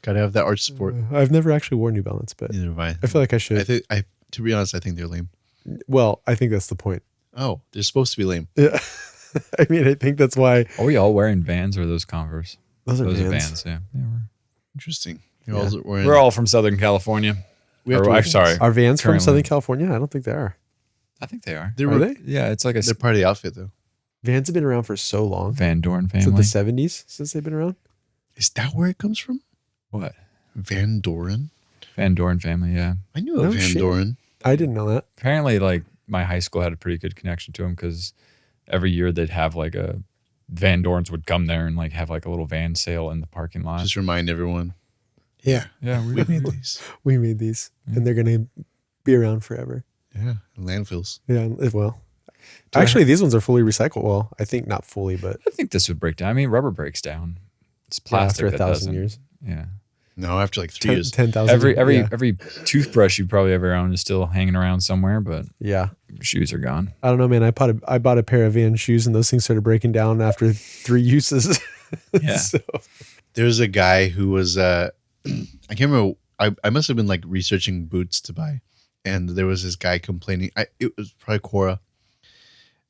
Gotta have that arch support. I've never actually worn New Balance, but Neither have I. I feel like I should. To be honest, I think they're lame. Well, I think that's the point. Oh, they're supposed to be lame. Yeah. I mean, I think that's why Are we all wearing Vans or are those Converse? those are Those are Vans. Vans, yeah. Interesting. Yeah. We're all from Southern California. We have to Or, wear I'm sorry. Are Vans from Currently. Southern California? I don't think they are. I think they are. Are they? Yeah, it's like a They're part of the outfit, though. Vans have been around for so long. Van Dorn Is it family. the 70s since they've been around? Is that where it comes from? What? Van Doren? Van Dorn family, yeah. I knew a No Van shit. Doren. I didn't know that. Apparently, like, my high school had a pretty good connection to them because every year they'd have like a Van Dorns would come there and like have like a little van sale in the parking lot. Just remind everyone. Yeah. Yeah, We made these. We made these, and they're gonna be around forever. Yeah. Landfills. Yeah. Well, actually, these ones are fully recycled. Well, I think not fully, but I think this would break down. I mean, rubber breaks down. It's yeah, plastic after that 1,000 doesn't. years. Yeah. No, after like 3 years. 10,000. Every toothbrush you probably ever owned is still hanging around somewhere, but yeah. shoes are gone. I don't know, man. I bought a pair of Vans shoes, and those things started breaking down after 3 uses. Yeah. So, There's a guy who was I can't remember. I must have been like researching boots to buy, and there was this guy complaining. It was probably Cora.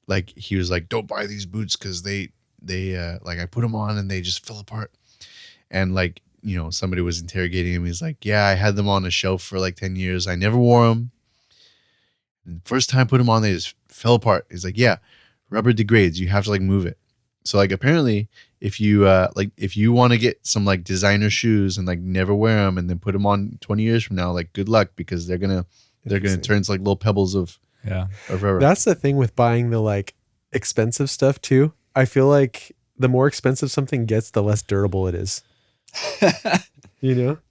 Like he was like, "Don't buy these boots because they like I put them on and they just fell apart." And like somebody was interrogating him. He's like, "Yeah, I had them on a shelf for like 10 years. I never wore them. And the first time I put them on, they just fell apart." He's like, "Yeah, rubber degrades. You have to like move it." So like apparently, if you want to get some like designer shoes and like never wear them and then put them on 20 years from now, like good luck, because they're gonna turn into like little pebbles of rubber. That's the thing with buying the like expensive stuff too. I feel like the more expensive something gets, the less durable it is.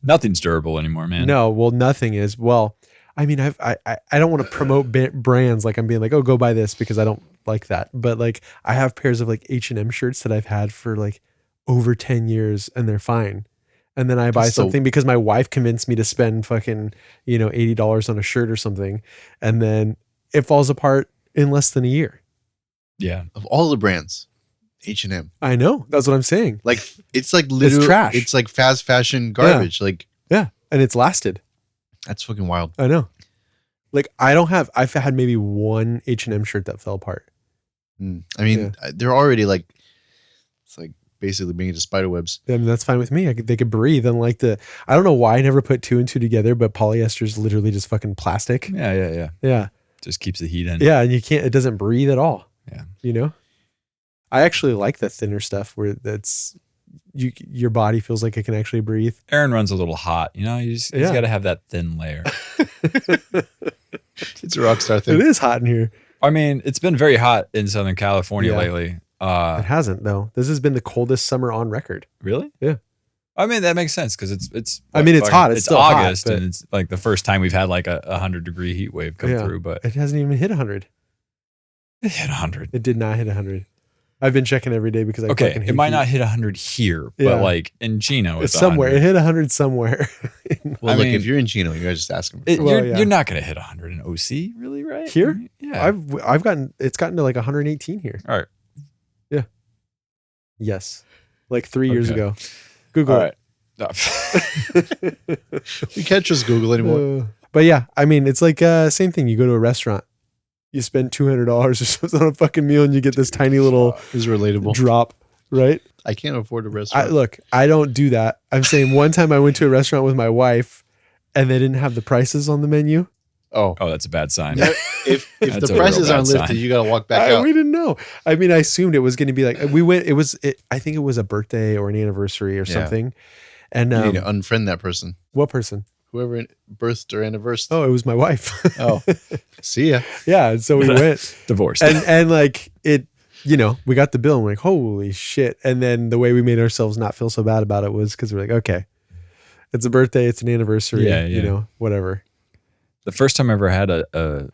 Nothing's durable anymore, man. No, well, nothing is. Well, I mean, I don't want to promote brands like I'm being like, oh, go buy this, because I don't like that. But like, I have pairs of like H&M shirts that I've had for like over 10 years, and they're fine. And then I buy something because my wife convinced me to spend fucking $80 on a shirt or something, and then it falls apart in less than a year. Yeah. Of all the brands, H&M. I know. That's what I'm saying. Like it's like literally it's trash. It's like fast fashion garbage. Yeah. Like yeah, and it's lasted. That's fucking wild. I know. Like I've had maybe one H&M shirt that fell apart. I mean, they're already like, it's like basically being into spider webs. I mean, that's fine with me. They could breathe. And like I don't know why I never put 2 and 2 together, but polyester is literally just fucking plastic. Yeah. Just keeps the heat in. Yeah, and it doesn't breathe at all. Yeah. I actually like the thinner stuff where your body feels like it can actually breathe. Aaron runs a little hot. You just got to have that thin layer. It's a rock star thing. It is hot in here. I mean, it's been very hot in Southern California lately. It hasn't though. This has been the coldest summer on record. Really? Yeah. I mean, that makes sense because it's. I mean, it's hot. It's still August, hot, and it's like the first time we've had like a 100-degree heat wave come through. But it hasn't even hit 100. It hit 100. It did not hit 100. I've been checking every day because it might not hit 100 here, but like in Chino, it's somewhere. 100. It hit 100 somewhere. Well, look, if you're in Chino, you're just asking. You're not going to hit 100 in OC, really, right? Here? Yeah. It's gotten to like 118 here. All right. Yeah. Yes. Like 3 years ago. Google it. You can't just Google anymore. But yeah, I mean, it's like same thing. You go to a restaurant, you spend $200 or something on a fucking meal, and you get this tiny little is relatable drop, right? I can't afford a restaurant. I don't do that. I'm saying one time I went to a restaurant with my wife, and they didn't have the prices on the menu. Oh, that's a bad sign. If the prices aren't lifted, you got to walk back out. We didn't know. I mean, I assumed it was going to be like we went. I think it was a birthday or an anniversary or something. And you need to unfriend that person. What person? Whoever birthed or anniversary. Oh, it was my wife. Oh, see ya. Yeah, and so we went divorced, and like it. We got the bill and we're like, holy shit. And then the way we made ourselves not feel so bad about it was because we're like, okay, it's a birthday, it's an anniversary, whatever. The first time I ever had a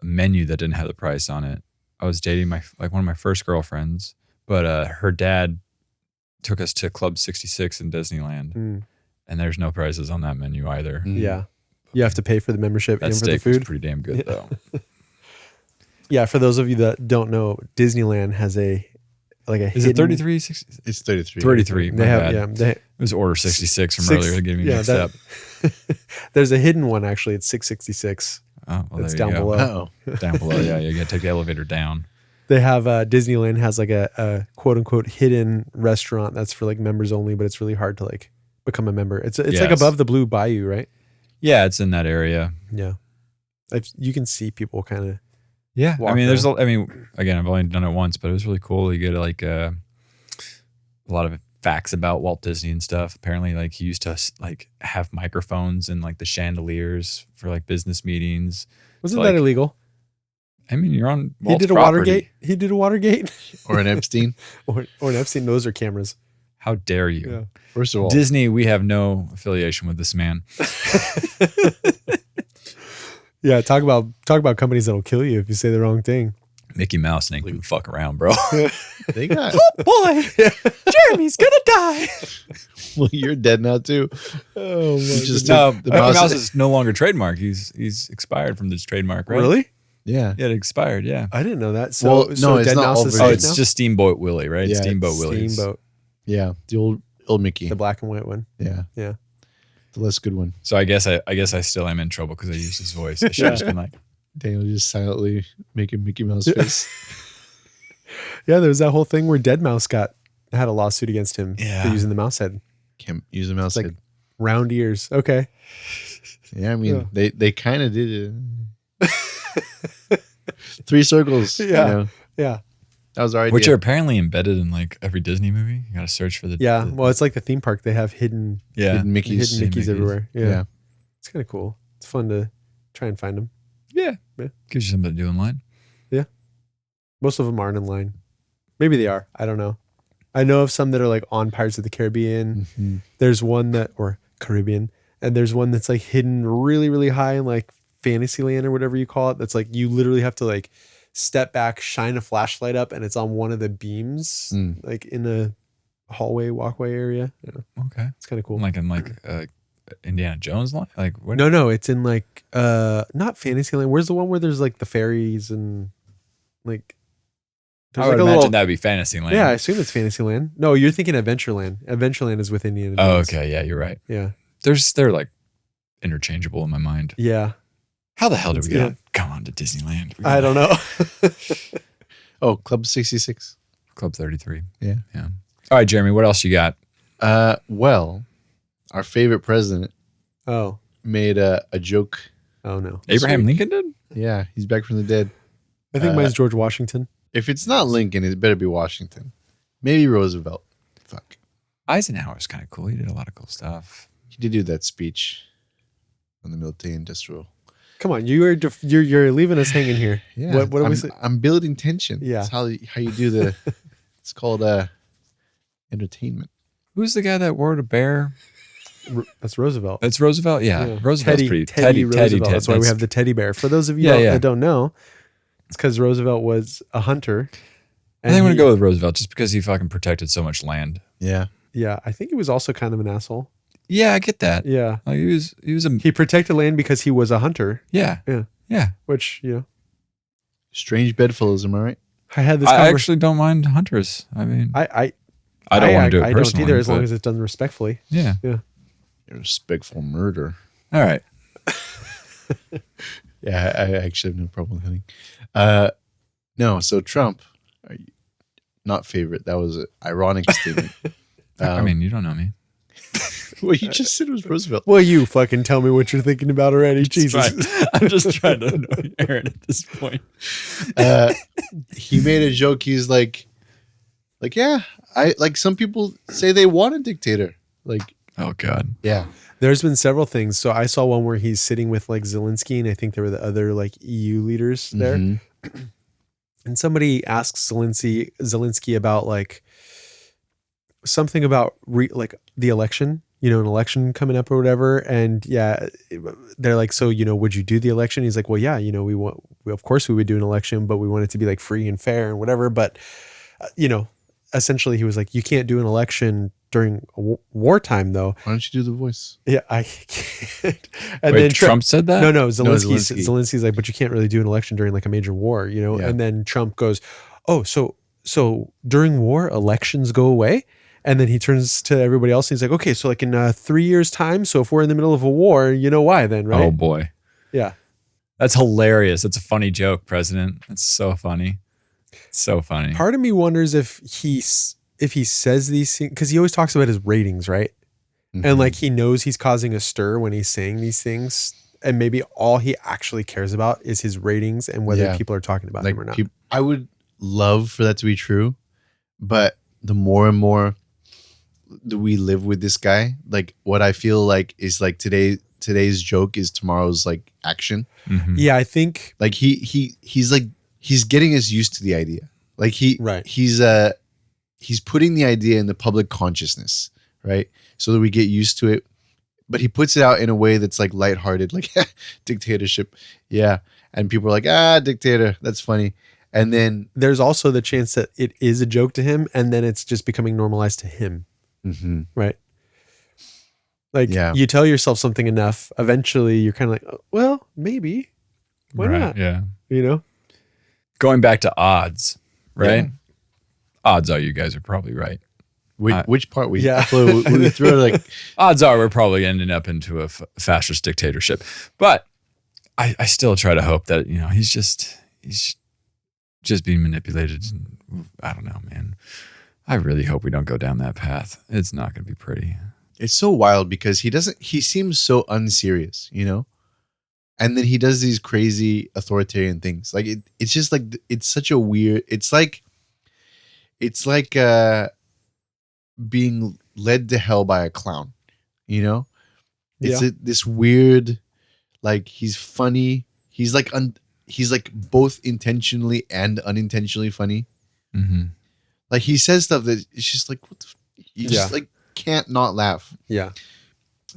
menu that didn't have the price on it, I was dating one of my first girlfriends, but her dad took us to Club 66 in Disneyland, and there's no prices on that menu either. Yeah, you have to pay for the membership that and for steak the food. Was pretty damn good though. Yeah, for those of you that don't know, Disneyland has a Is it 33? It's 33. 33. They have it was order 66 from earlier. They're giving me mixed up. There's a hidden one actually. It's 666. Oh, well, it's down below. Down below. Yeah, you got to take the elevator down. They have Disneyland has like a quote unquote hidden restaurant that's for like members only, but it's really hard to like become a member. It's like above the Blue Bayou, right? Yeah, it's in that area. Yeah, you can see people kind of. Yeah, I mean, again, I've only done it once, but it was really cool. You get like a lot of facts about Walt Disney and stuff. Apparently, like he used to like have microphones in like the chandeliers for like business meetings. Wasn't that illegal? I mean, you're on Walt's He did a property. Watergate. He did a Watergate or an Epstein or an Epstein. Those are cameras. How dare you? Yeah. First of all, Disney, we have no affiliation with this man. Yeah, talk about companies that'll kill you if you say the wrong thing. Mickey Mouse ain't gonna fuck around, bro. they got. Boy, Jeremy's gonna die. Well, you're dead now too. Oh my just No, the Mickey mouse- Mouse is no longer trademark. He's expired from this trademark, right? Really? Yeah. Yeah, it expired. Yeah. I didn't know that. So, Well, no, so it's Dead not Mouse all is versions. Oh, safe it's now? just Steamboat Willie, right? Yeah, Steamboat Willie. Steamboat, Yeah. The old Mickey. the black and white one. Yeah. Yeah. The less good one. So I guess I still am in trouble because I used his voice. I should have just been like, Daniel just silently making Mickey Mouse face. Yeah, there was that whole thing where Dead Mouse had a lawsuit against him Yeah. for using the mouse head. Can't use a mouse Like- head. Round ears. Okay. Yeah, I mean, Yeah. they kind of did it. 3 circles. Yeah. You know, Yeah. that was our idea. which are apparently embedded in like every Disney movie. You got to search for the Yeah. the- Well, it's like the theme park. They have hidden hidden Mickeys. hidden Mickeys Mickeys. everywhere. Yeah. Yeah. It's kind of cool. It's fun to try and find them. yeah. Yeah. Gives you something to do in line. Most of them aren't in line. Maybe they are. I don't know. I know of some that are like on Pirates of the Caribbean. Mhm. There's one or Caribbean, and there's one that's like hidden really, really high in like Fantasyland or whatever you call it. That's like you literally have to like step back, shine a flashlight up, and it's on one of the beams, like in a hallway, walkway area. Yeah, Okay. it's kind of cool. Like in Indiana Jones line? Like what? No, it's in like not Fantasyland. Where's the one where there's like the fairies and like I would imagine that would be Fantasyland. Yeah, I assume it's Fantasyland. No, you're thinking Adventureland. Adventureland is with Indiana Oh, Jones. okay. Yeah, you're right. Yeah. They're like interchangeable in my mind. Yeah. How the hell did we Yeah. come on to Disneyland? I don't know. Oh, Club 66. Club 33. Yeah. Yeah. All right, Jeremy, what else you got? Well, our favorite president Oh. made a joke. Oh no. Abraham Lincoln did? Yeah, he's back from the dead. I think mine's George Washington. If it's not Lincoln, it better be Washington. Maybe Roosevelt. Fuck. Eisenhower's kind of cool. He did a lot of cool stuff. He did do that speech on the military industrial. Come on, you're leaving us hanging here. Yeah. What are we saying? I'm building tension. Yeah. That's how you do the it's called entertainment. Who's the guy that wore the bear? That's Roosevelt. That's Roosevelt? Yeah. Roosevelt's pretty Teddy Roosevelt. Ted. That's why we have the teddy bear. For those of you that don't know, it's because Roosevelt was a hunter. I think I'm going to go with Roosevelt just because he fucking protected so much land. Yeah. Yeah, I think he was also kind of an asshole. Yeah, I get that. Yeah. Like he was a He protected land because he was a hunter, yeah. Yeah. Yeah. which, Strange bedfellows, am I right? I had this I actually don't mind hunters. I mean, I don't want to do it I personally. don't either, as long but- as it's done respectfully. yeah. Respectful murder. All right. Yeah, I actually have no problem with hunting. No, so Trump, not favorite. That was an ironic statement. I mean, you don't know me. What you just said was Roosevelt. Well, you fucking tell me what you're thinking about already. Jesus. I'm just trying to annoy Aaron at this point. He made a joke. He's like, yeah, I like some people say they want a dictator. Like, Oh God. yeah, There's been several things. So I saw one where he's sitting with like Zelensky, and I think there were the other like EU leaders there. Mhm. And somebody asks Zelensky about like something about like the election, an election coming up or whatever. And yeah, they're like, so, would you do the election? He's like, well, yeah, of course we would do an election, but we want it to be like free and fair and whatever. But, essentially he was like, you can't do an election during wartime though. Why don't you do the voice? Yeah, I can't. And Wait, then Trump said that? No, Zelensky. Zelensky. Zelensky's like, but you can't really do an election during like a major war, Yeah. And then Trump goes, oh, so during war elections go away? And then he turns to everybody else and he's like, okay, so like in 3 years time. So if we're in the middle of a war, you know why then, right? Oh boy. Yeah. That's hilarious. That's a funny joke, President. That's so funny. It's so funny. Part of me wonders if he says these things, because he always talks about his ratings, right? And like he knows he's causing a stir when he's saying these things. And maybe all he actually cares about is his ratings and whether people are talking about him or not. I would love for that to be true, but the more and more that we live with this guy, like what I feel like is like today's joke is tomorrow's like action. Mhm. Yeah, I think Like he's getting us used to the idea. Like he's he's putting the idea in the public consciousness, right? So that we get used to it. But he puts it out in a way that's like lighthearted, like dictatorship. Yeah. And people are like, dictator. That's funny. And then there's also the chance that it is a joke to him, and then it's just becoming normalized to him. Mm-hmm. Right. Like you tell yourself something enough, eventually you're kind of like, oh, well, maybe. Why not? Yeah. You know? Going back to odds, right? Yeah. Odds are you guys are probably right. Which part we throw like odds are we're probably ending up into a fascist dictatorship. But I still try to hope that, you know, he's just being manipulated. I don't know, man. I really hope we don't go down that path. It's not going to be pretty. It's so wild because he seems so unserious, you know? And then he does these crazy authoritarian things. Like it's just like, it's such a weird, it's like being led to hell by a clown, you know? It's this weird, like he's funny. He's like both intentionally and unintentionally funny. Mm-hmm. Like he says stuff that it's just like, what you just like can't not laugh. Yeah.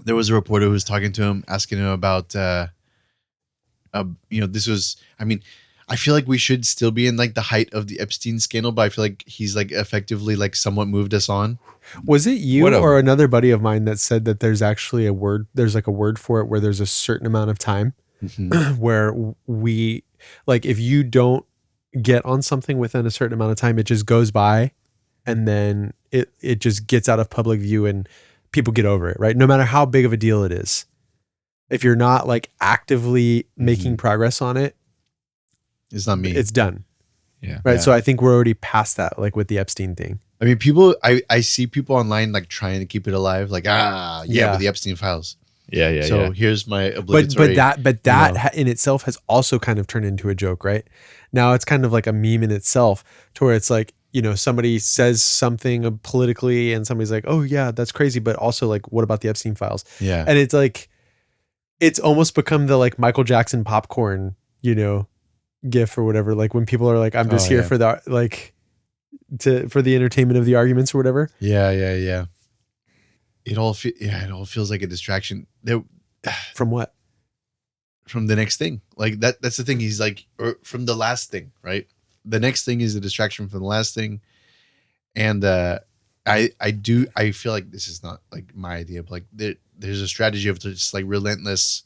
There was a reporter who was talking to him, asking him about, you know, this was, I mean, I feel like we should still be in like the height of the Epstein scandal, but I feel like he's like effectively like somewhat moved us on. Was it you or another buddy of mine that said that there's actually a word for it where there's a certain amount of time where we, like, if you don't get on something within a certain amount of time, it just goes by and then it just gets out of public view and people get over it, right? No matter how big of a deal it is. If you're not like actively making progress on it, it's not me. It's done. Yeah. Right. Yeah. So I think we're already past that, like with the Epstein thing. I mean, I see people online like trying to keep it alive, like, with the Epstein files. Yeah. So here's my obligatory. But that in itself has also kind of turned into a joke, right? Now it's kind of like a meme in itself to where it's like, you know, somebody says something politically and somebody's like, oh yeah, that's crazy. But also like, what about the Epstein files? Yeah. And it's like, it's almost become the like Michael Jackson popcorn, you know, gif or whatever. Like when people are like, I'm just here for the, like for the entertainment of the arguments or whatever. Yeah. It all feels like a distraction. From what? From the next thing. Like that's the thing. He's like, or from the last thing, right? The next thing is a distraction from the last thing. And I feel like this is not like my idea, but like there's a strategy of just like relentless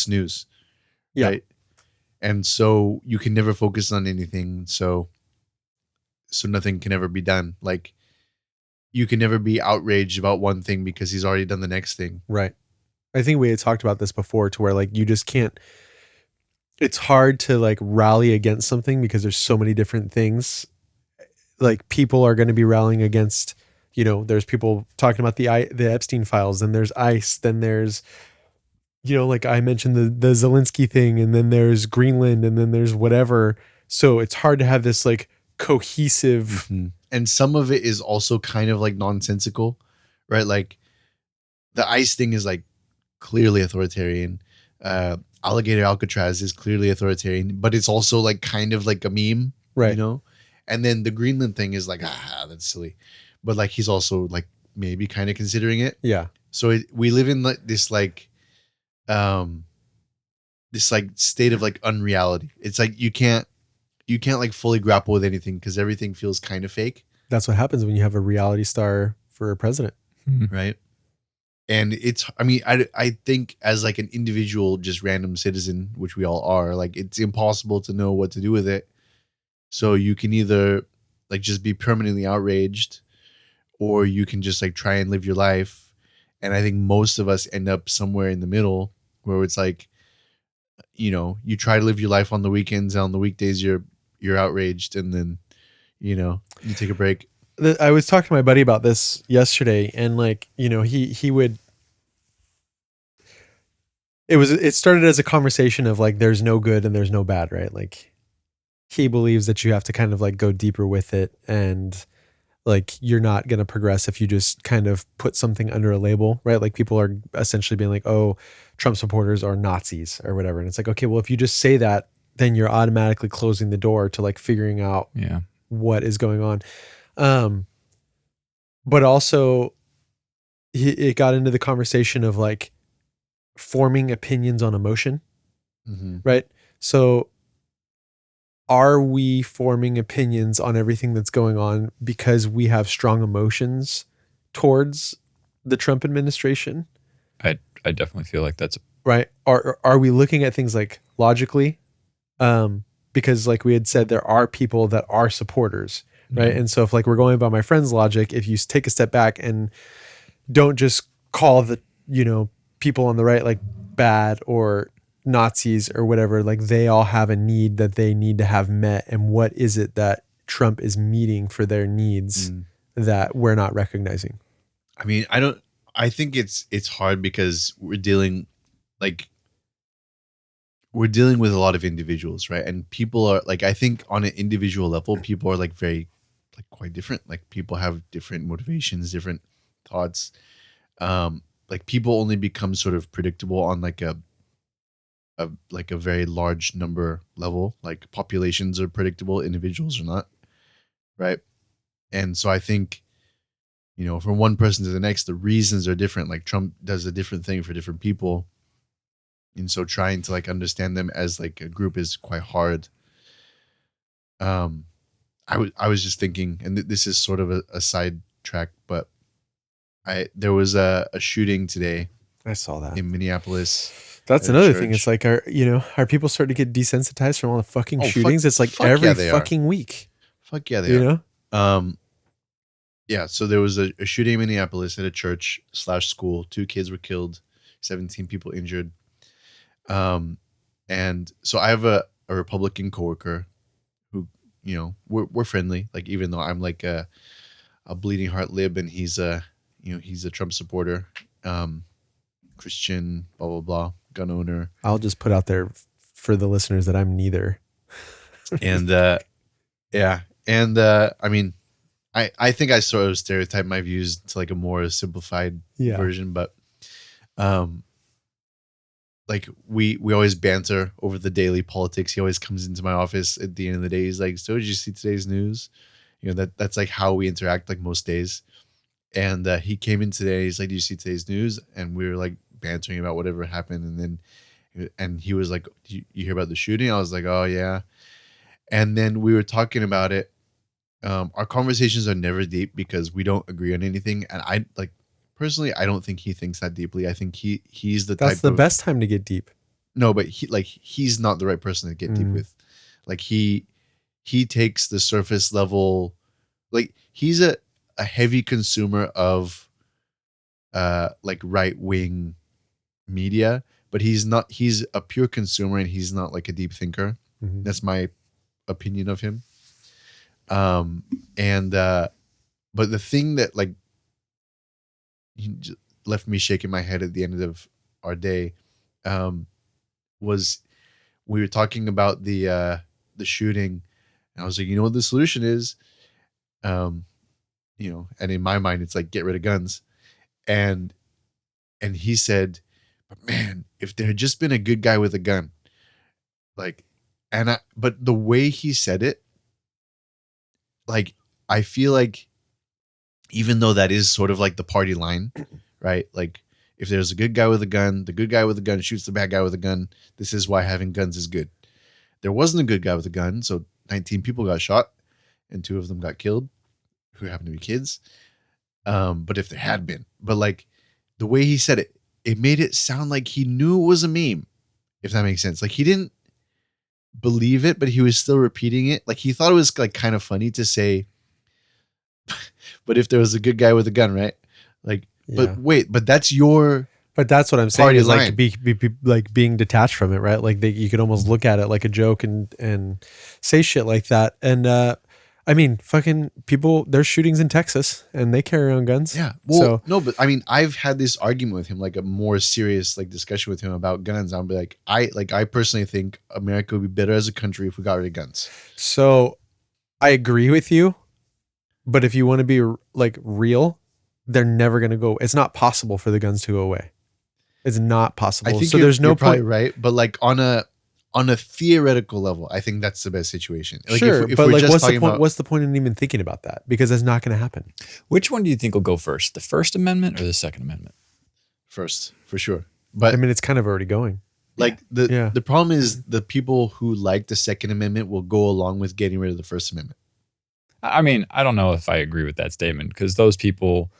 news. Yeah. Right? And so you can never focus on anything. So nothing can ever be done. Like you can never be outraged about one thing because he's already done the next thing. Right. I think we had talked about this before to where like you just can't, it's hard to like rally against something because there's so many different things. Like people are going to be rallying against, you know, there's people talking about the Epstein files, then there's ICE, then there's, you know, like I mentioned the Zelensky thing, and then there's Greenland, and then there's whatever. So it's hard to have this like cohesive. Mm-hmm. And some of it is also kind of like nonsensical, right? Like the ICE thing is like clearly authoritarian. Alligator Alcatraz is clearly authoritarian, but it's also like kind of like a meme, right? You know? And then the Greenland thing is like, that's silly. But like he's also like maybe kind of considering it. Yeah. So we live in like this like state of like unreality. It's like you can't like fully grapple with anything because everything feels kind of fake. That's what happens when you have a reality star for a president. Right. And I think as like an individual, just random citizen, which we all are, like it's impossible to know what to do with it. So you can either like just be permanently outraged, or you can just like try and live your life. And I think most of us end up somewhere in the middle where it's like, you know, you try to live your life on the weekends, and on the weekdays you're outraged, and then, you know, you take a break. I was talking to my buddy about this yesterday, and like, you know, he would, it started as a conversation of like, there's no good and there's no bad, right? Like he believes that you have to kind of like go deeper with it, and like you're not going to progress if you just kind of put something under a label, right? Like people are essentially being like, oh, Trump supporters are Nazis or whatever. And it's like, okay, well, if you just say that, then you're automatically closing the door to like figuring out what is going on. But also it got into the conversation of like forming opinions on emotion, right? So are we forming opinions on everything that's going on because we have strong emotions towards the Trump administration? I definitely feel like that's right. Are we looking at things like logically? Because like we had said, there are people that are supporters, right? And so if like we're going by my friend's logic, if you take a step back and don't just call the, people on the right like bad or Nazis or whatever, like they all have a need that they need to have met. And what is it that Trump is meeting for their needs that we're not recognizing? I mean, I think it's hard because we're dealing with a lot of individuals, right? And people are like, I think on an individual level, people are like very like quite different. Like people have different motivations, different thoughts. Like people only become sort of predictable on like a very large number level. Like populations are predictable, individuals are not, right? And so I think, from one person to the next, the reasons are different. Like Trump does a different thing for different people. And so trying to like understand them as like a group is quite hard. I was just thinking, and this is sort of a side track, but there was a shooting today. I saw that in Minneapolis. That's another thing. It's like, are people starting to get desensitized from all the fucking shootings? It's like every fucking week. Fuck yeah, they are. Yeah. So there was a shooting in Minneapolis at a church / school. 2 kids were killed, 17 people injured. And so I have a Republican coworker who, we're friendly. Like even though I'm like a bleeding heart lib, and he's a Trump supporter, Christian, blah blah blah, gun owner. I'll just put out there for the listeners that I'm neither. And yeah, and I mean, I think I sort of stereotype my views to like a more simplified version, but like we always banter over the daily politics. He always comes into my office at the end of the day. He's like, "So did you see today's news?" That's like how we interact like most days. And he came in today. He's like, "Do you see today's news?" And we were like bantering about whatever happened. And he was like, "You hear about the shooting?" I was like, "Oh yeah." And then we were talking about it. Our conversations are never deep because we don't agree on anything. And I like personally, I don't think he thinks that deeply. I think he's the That's type the best time to get deep. No, but he's not the right person to get deep with. Like he takes the surface level. Like he's a heavy consumer of like right wing media, but he's a pure consumer, and he's not like a deep thinker. That's my opinion of him. But the thing that like left me shaking my head at the end of our day was we were talking about the shooting, and I was like, you know what the solution is? And in my mind it's like, get rid of guns. And he said, but man, if there had just been a good guy with a gun, like, but the way he said it, like, I feel like even though that is sort of like the party line, right? Like if there's a good guy with a gun, the good guy with a gun shoots the bad guy with a gun. This is why having guns is good. There wasn't a good guy with a gun. So 19 people got shot and 2 of them got killed who happened to be kids. But if there had been, but like the way he said it, it made it sound like he knew it was a meme, if that makes sense. Like he didn't believe it, but he was still repeating it. Like he thought it was like kind of funny to say, but if there was a good guy with a gun, right? Like, but wait, but that's your. But that's what I'm saying is like be like being detached from it, right? Like you could almost look at it like a joke and say shit like that. And I mean, fucking people, there's shootings in Texas and they carry on guns. Yeah. Well, no, but I mean, I've had this argument with him, like a more serious like discussion with him about guns. I'll be like, I personally think America would be better as a country if we got rid of guns. So I agree with you, but if you want to be like real, they're never going to go. It's not possible for the guns to go away. It's not possible. I think so there's no you're probably point. right, but like on a on a theoretical level, I think that's the best situation. Like sure, if but we're like, just what's the talking point? about What's the point in even thinking about that? Because that's not going to happen. Which one do you think will go first, the First Amendment or the Second Amendment? first, for sure. But I mean, it's kind of already going. like Yeah. the problem is the people who like the Second Amendment will go along with getting rid of the First Amendment. I mean, I don't know if I agree with that statement because those people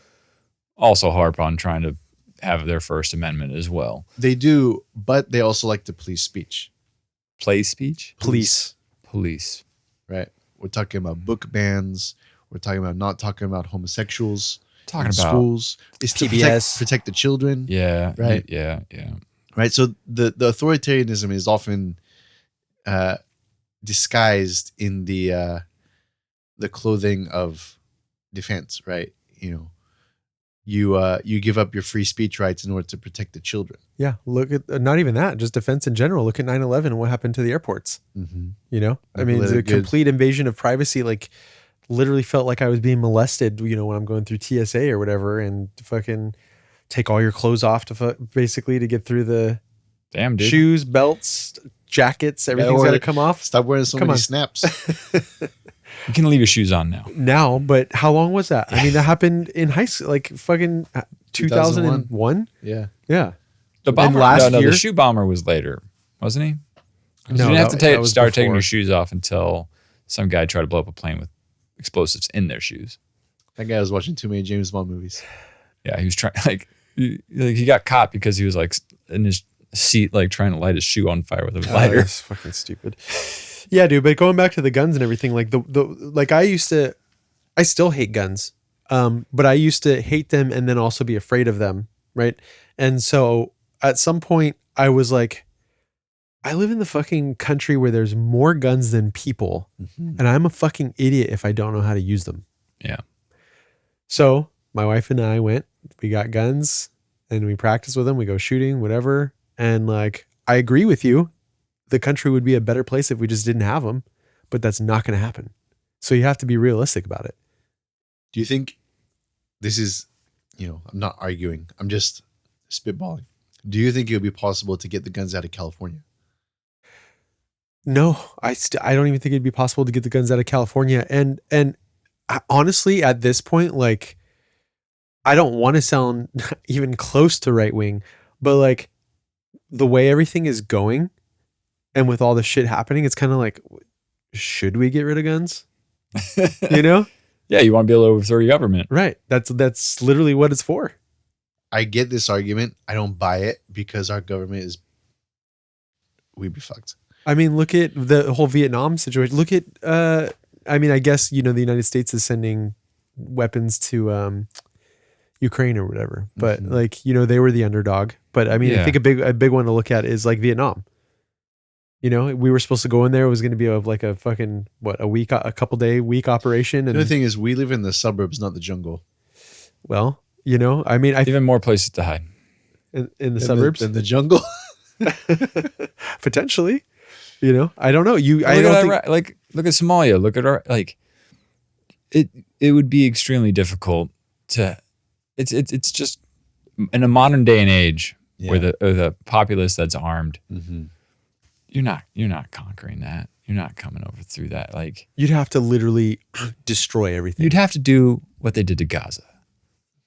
also harp on trying to have their First Amendment as well. They do, but they also like to police speech. Play speech? Police. Right? We're talking about book bans. We're talking about not talking about homosexuals Talking in about schools. It's to PBS. protect the children. Yeah. Right. Yeah. Right. So the authoritarianism is often disguised in the clothing of defense, right? You know, you give up your free speech rights in order to protect the children. Yeah. Look at not even that, just defense in general. Look at 9/11 and what happened to the airports. Mm-hmm. You know, I mean, it's a complete invasion of privacy. Like, literally felt like I was being molested. You know, when I'm going through TSA or whatever, and fucking take all your clothes off to basically to get through the damn dude. Shoes, belts, jackets, everything's got to come off. Stop wearing so many snaps. You can leave your shoes on now. But how long was that? I mean, that happened in high school, like fucking 2001. Yeah. The bomber last year, the shoe bomber was later, wasn't he? No, you didn't have to start taking before. your shoes off until some guy tried to blow up a plane with explosives in their shoes. That guy was watching too many James Bond movies. Yeah, he was trying he got caught because he was like in his seat, like trying to light his shoe on fire with a lighter. That's fucking stupid. Yeah, dude. But going back to the guns and everything, like I still hate guns. But I used to hate them and then also be afraid of them, right? And so at some point I was like, I live in the fucking country where there's more guns than people, and I'm a fucking idiot if I don't know how to use them. Yeah. So my wife and I we got guns and we practice with them. We go shooting, whatever. And like, I agree with you. The country would be a better place if we just didn't have them, but that's not going to happen. So you have to be realistic about it. Do you think this is, I'm not arguing, I'm just spitballing. Do you think it would be possible to get the guns out of California? No, I don't even think it'd be possible to get the guns out of California. And honestly, at this point, like, I don't want to sound even close to right wing, but like the way everything is going and with all the shit happening, it's kind of like, should we get rid of guns? You know? Yeah, you want to be able to overthrow your government. Right. That's literally what it's for. I get this argument. I don't buy it because our government we'd be fucked. I mean, look at the whole Vietnam situation. Look at, I mean, I guess, the United States is sending weapons to Ukraine or whatever, but like, they were the underdog. But I mean, I think a big one to look at is like Vietnam. We were supposed to go in there. It was going to be like a fucking, a couple day week operation. And the thing is, we live in the suburbs, not the jungle. Well, I mean, even more places to hide in the suburbs than the jungle. Potentially, I don't know. Look at Somalia. Look at our, like, it would be extremely difficult to, it's just in a modern day and age where the populace that's armed, you're not conquering that. You're not coming over through that. Like, you'd have to literally destroy everything. You'd have to do what they did to Gaza,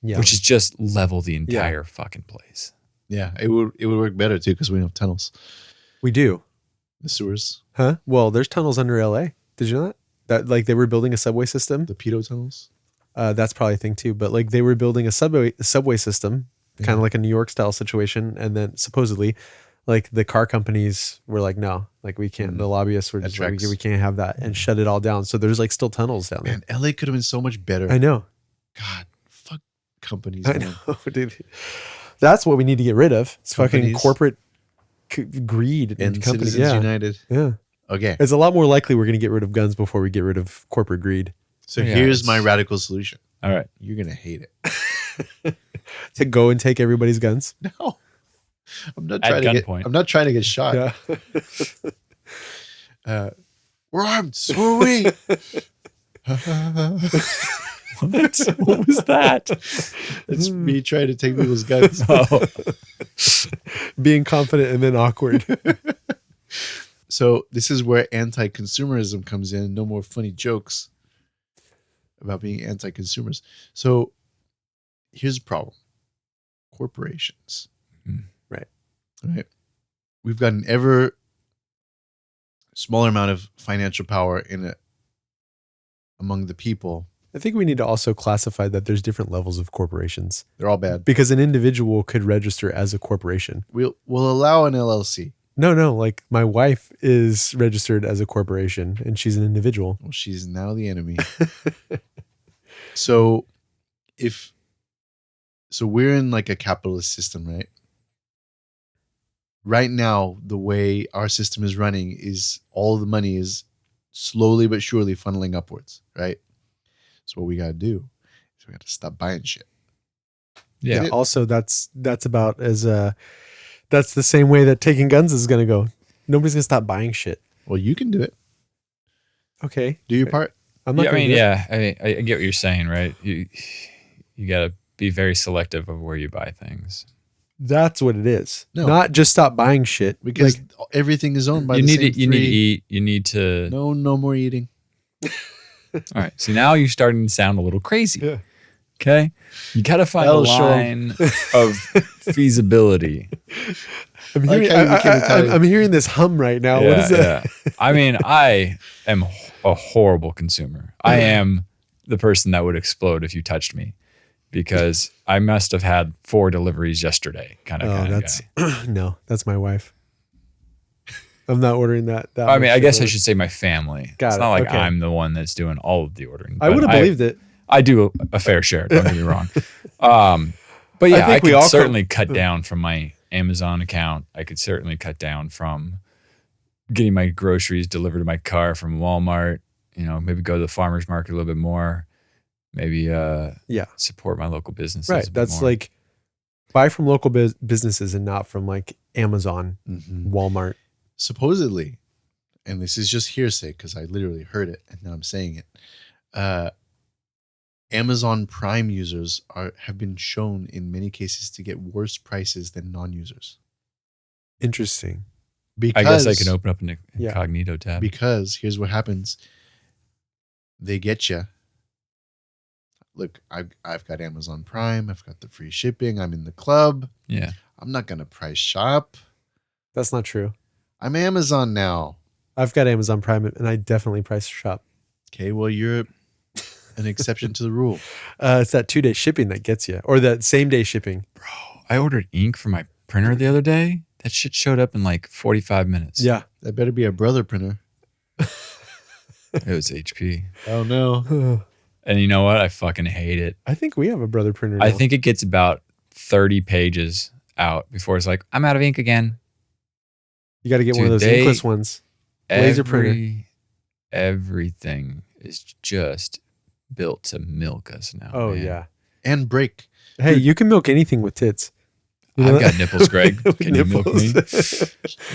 which is just level the entire fucking place. Yeah, it would work better too because we have tunnels. We do. The sewers. Huh? Well, there's tunnels under LA. Did you know that like they were building a subway system? The pedo tunnels. That's probably a thing too. But like they were building a subway system, kind of like a New York style situation, and then supposedly, like the car companies were like, no, like we can't. The lobbyists were just like, we can't have that, and shut it all down. So there's like still tunnels down there. Man, LA could have been so much better. I know. God, fuck companies. I know, dude. That's what we need to get rid of. It's fucking corporate greed and companies. Citizens United. Yeah. Okay. It's a lot more likely we're going to get rid of guns before we get rid of corporate greed. So here's my radical solution. All right. You're going to hate it. To go and take everybody's guns? No. I'm not trying to get shot. Yeah. We're armed. So are we. What was that? It's me trying to take people's guns. Being confident and then awkward. So this is where anti-consumerism comes in. No more funny jokes about being anti-consumers. So here's the problem. Corporations. Right. Right. We've got an ever smaller amount of financial power among the people. I think we need to also classify that there's different levels of corporations. They're all bad. Because an individual could register as a corporation. We'll allow an LLC. No. Like my wife is registered as a corporation and she's an individual. Well, she's now the enemy. So we're in like a capitalist system, right? Right now, the way our system is running is all the money is slowly but surely funneling upwards, right? So what we got to do is we got to stop buying shit. Yeah. Also, that's about as that's the same way that taking guns is going to go. Nobody's going to stop buying shit. Well, you can do it. Okay. Do your part. I'm not I get what you're saying, right? You got to be very selective of where you buy things. That's what it is. No. Not just stop buying shit. Because everything is owned by you the need same to, You need to eat. You need to. No more eating. All right. See, now you're starting to sound a little crazy. Yeah. Okay. You got to find a line of feasibility. I'm hearing this hum right now. Yeah, what is that? Yeah. I mean, I am a horrible consumer. I am the person that would explode if you touched me because I must have had 4 deliveries yesterday kind of guy. No, that's my wife. I'm not ordering that. I mean, I guess I should say my family. Got it's it. not like Okay. I'm the one that's doing all of the ordering. I would have believed it. I do a fair share. Don't get me wrong. But yeah, I could certainly cut down from my Amazon account. I could certainly cut down from getting my groceries delivered to my car from Walmart. You know, maybe go to the farmer's market a little bit more. Maybe support my local businesses. Right. That's more. Like buy from local businesses and not from like Amazon, Walmart. Supposedly, and this is just hearsay because I literally heard it and now I'm saying it. Amazon Prime users have been shown in many cases to get worse prices than non-users. Interesting. Because I guess I can open up an incognito tab. Because here's what happens. They get you. Look, I've got Amazon Prime. I've got the free shipping. I'm in the club. Yeah. I'm not going to price shop. That's not true. I'm Amazon now. I've got Amazon Prime and I definitely price shop. Okay, well, you're an exception to the rule. It's that 2-day shipping that gets you, or that same-day shipping. Bro, I ordered ink for my printer the other day. That shit showed up in like 45 minutes. Yeah. That better be a brother printer. It was HP. Oh, no. And you know what? I fucking hate it. I think we have a brother printer now. I think it gets about 30 pages out before it's like, I'm out of ink again. You got to get one of those inkless ones. Laser printer. Everything is just built to milk us now. Oh, man. yeah. And break. Hey, you can milk anything with tits. I've got nipples, Greg. Can you milk me?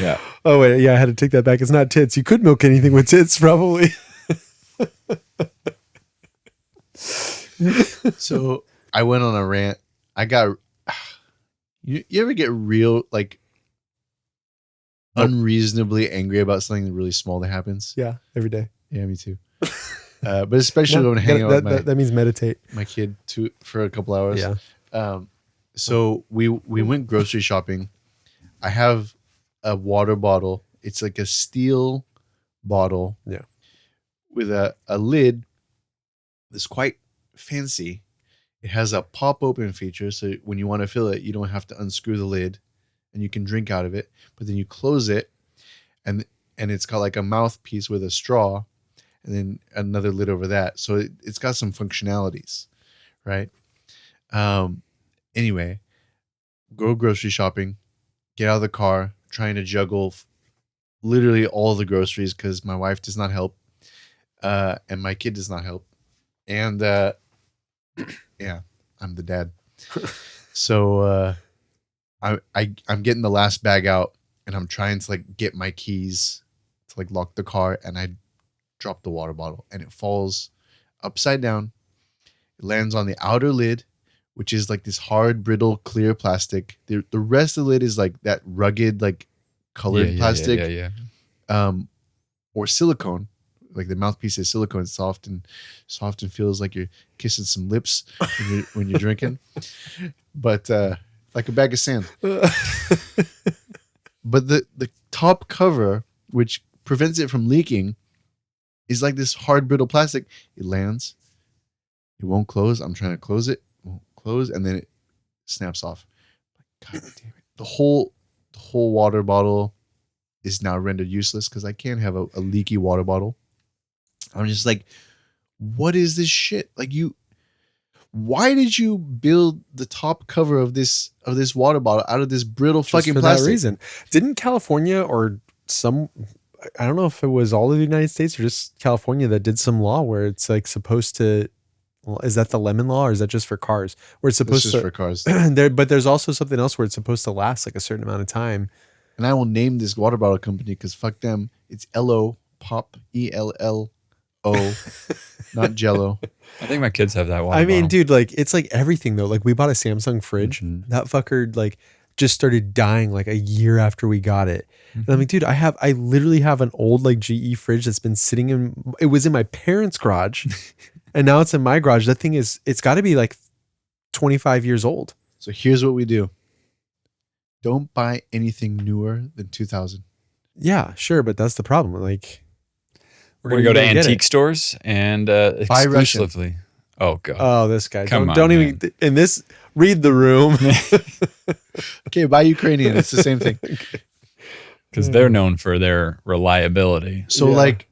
Yeah. Oh, wait. Yeah, I had to take that back. It's not tits. You could milk anything with tits, probably. So I went on a rant. I got... You ever get real, like, unreasonably angry about something really small that happens? Yeah, every day. Yeah, me too. But especially when hanging out with that means meditate. My kid for a couple hours. Yeah. So we went grocery shopping. I have a water bottle. It's like a steel bottle. Yeah. With a lid that's quite fancy. It has a pop open feature. So when you want to fill it, you don't have to unscrew the lid and you can drink out of it. But then you close it and it's got like a mouthpiece with a straw and then another lid over that. So it's got some functionalities, right? Anyway, go grocery shopping, get out of the car, trying to juggle literally all the groceries because my wife does not help and my kid does not help. And yeah, I'm the dad. So I'm getting the last bag out and I'm trying to like get my keys to like lock the car and I drop the water bottle and it falls upside down. It lands on the outer lid, which is like this hard, brittle, clear plastic. The rest of the lid is like that rugged, like colored plastic. or silicone. Like the mouthpiece is silicone, it's soft and feels like you're kissing some lips when you're drinking, but like a bag of sand. But the top cover, which prevents it from leaking, is like this hard brittle plastic. It lands, it won't close. I'm trying to close it, won't close, and then it snaps off. God damn it! The whole water bottle is now rendered useless because I can't have a leaky water bottle. I'm just like, what is this shit? Like why did you build the top cover of this water bottle out of this brittle fucking for plastic? that reason. Didn't California or I don't know if it was all of the United States or just California that did some law where it's like supposed to, is that the lemon law or is that just for cars? Where it's supposed to, for cars. But there's also something else where it's supposed to last like a certain amount of time. And I will name this water bottle company because fuck them. It's LO Pop, ELLO, not Jello. I think my kids have that one. I mean, dude, like it's like everything though. Like we bought a Samsung fridge. Mm-hmm. That fucker like just started dying like a year after we got it. Mm-hmm. And I'm like, dude, I literally have an old like GE fridge that's been sitting it was in my parents' garage and now it's in my garage. That thing it's got to be like 25 years old. So here's what we do. Don't buy anything newer than 2000. Yeah, sure. But that's the problem. Like, we're going to go to antique stores and exclusively. Oh, God. Oh, this guy. Don't even, in this, read the room. Okay, buy Ukrainian. It's the same thing. Because they're known for their reliability. So, like,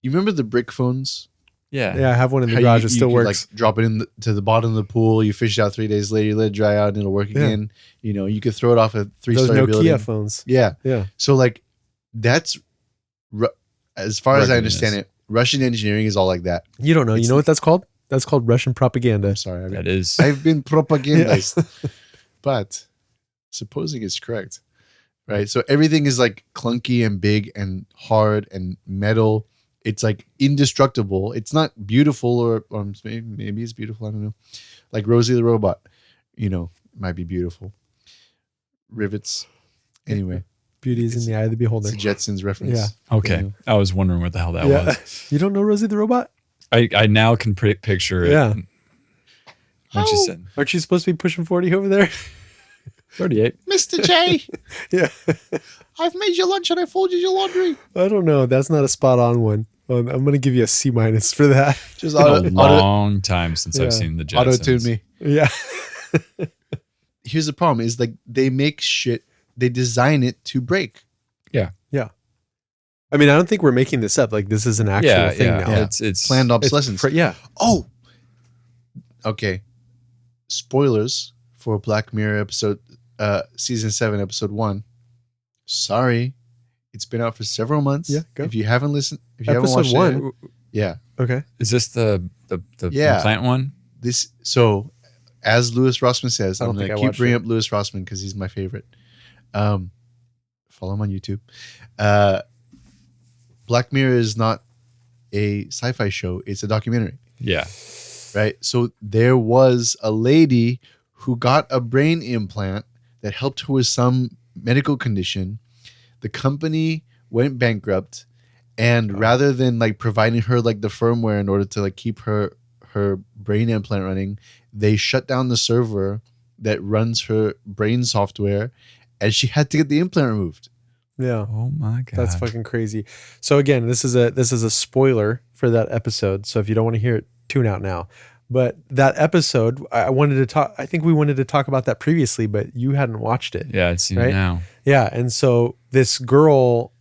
you remember the brick phones? Yeah. Yeah, I have one in the garage. It still works. Like, drop it to the bottom of the pool. You fish it out 3 days later. You let it dry out and it'll work again. You know, you could throw it off a 3-story building. Those Nokia phones. Yeah. Yeah. So, like, that's, as far as I understand it, Russian engineering is all like that. You don't know. You know what that's called? That's called Russian propaganda. I'm sorry. That is. I've been propagandized. But supposing it's correct, right? So everything is like clunky and big and hard and metal. It's like indestructible. It's not beautiful or maybe it's beautiful. I don't know. Like Rosie the Robot, might be beautiful. Rivets. Anyway. Beauty is in the eye of the beholder. It's a Jetsons reference. Yeah. Okay. I was wondering what the hell that was. You don't know Rosie the Robot? I now can picture it. Yeah. What you said. Aren't you supposed to be pushing 40 over there? 38. Mr. J. Yeah. I've made you lunch and I folded your laundry. I don't know. That's not a spot on one. I'm going to give you a C- for that. Just a long time since I've seen the Jetsons. Auto-tune me. Yeah. Here's the problem is like they make shit, they design it to break. Yeah. Yeah. I mean, I don't think we're making this up. Like this is an actual thing now. Yeah. It's planned obsolescence. Yeah. Oh. Okay. Spoilers for Black Mirror episode season 7 episode 1. Sorry. It's been out for several months. Yeah, go. If you haven't listened, if you episode haven't watched 1. it. Yeah. Okay. Is this the plant one? As Louis Rossman says, I'm going to keep bringing up Louis Rossman because he's my favorite. Follow him on YouTube. Black Mirror is not a sci-fi show. It's a documentary. Yeah. Right? So there was a lady who got a brain implant that helped her with some medical condition. The company went bankrupt, and rather than like providing her like the firmware in order to like keep her brain implant running, they shut down the server that runs her brain software, and she had to get the implant removed. Yeah. Oh my God. That's fucking crazy. So again, this is a spoiler for that episode. So if you don't want to hear it, tune out now. But that episode, I think we wanted to talk about that previously, but you hadn't watched it. Yeah, I've seen it now. Yeah. And so this girl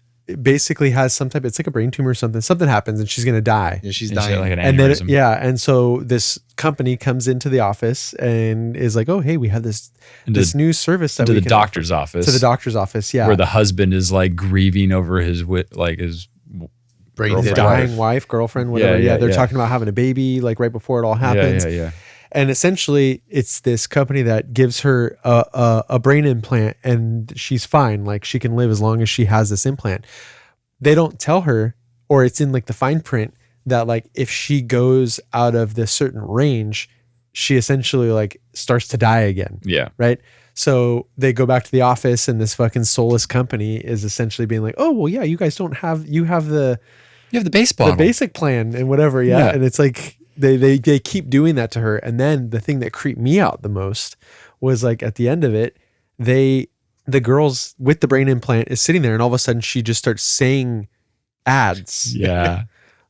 basically has it's like a brain tumor or something. Something happens and she's going to die. Yeah, she's dying. Like an aneurysm. And so this company comes into the office and is like, oh, hey, we have this new service that to we the doctor's office. To the doctor's office, yeah. Where the husband is like grieving over his dying wife, girlfriend, whatever. Yeah, they're talking about having a baby like right before it all happens. Yeah. And essentially, it's this company that gives her a brain implant, and she's fine. Like she can live as long as she has this implant. They don't tell her, or it's in like the fine print that like if she goes out of this certain range, she essentially like starts to die again. Yeah. Right. So they go back to the office, and this fucking soulless company is essentially being like, oh, well, yeah, you guys don't have, you have the base bottle. the basic plan and whatever. Yeah. And it's like, they keep doing that to her. And then the thing that creeped me out the most was like at the end of it, the girls with the brain implant is sitting there, and all of a sudden she just starts saying ads. Yeah.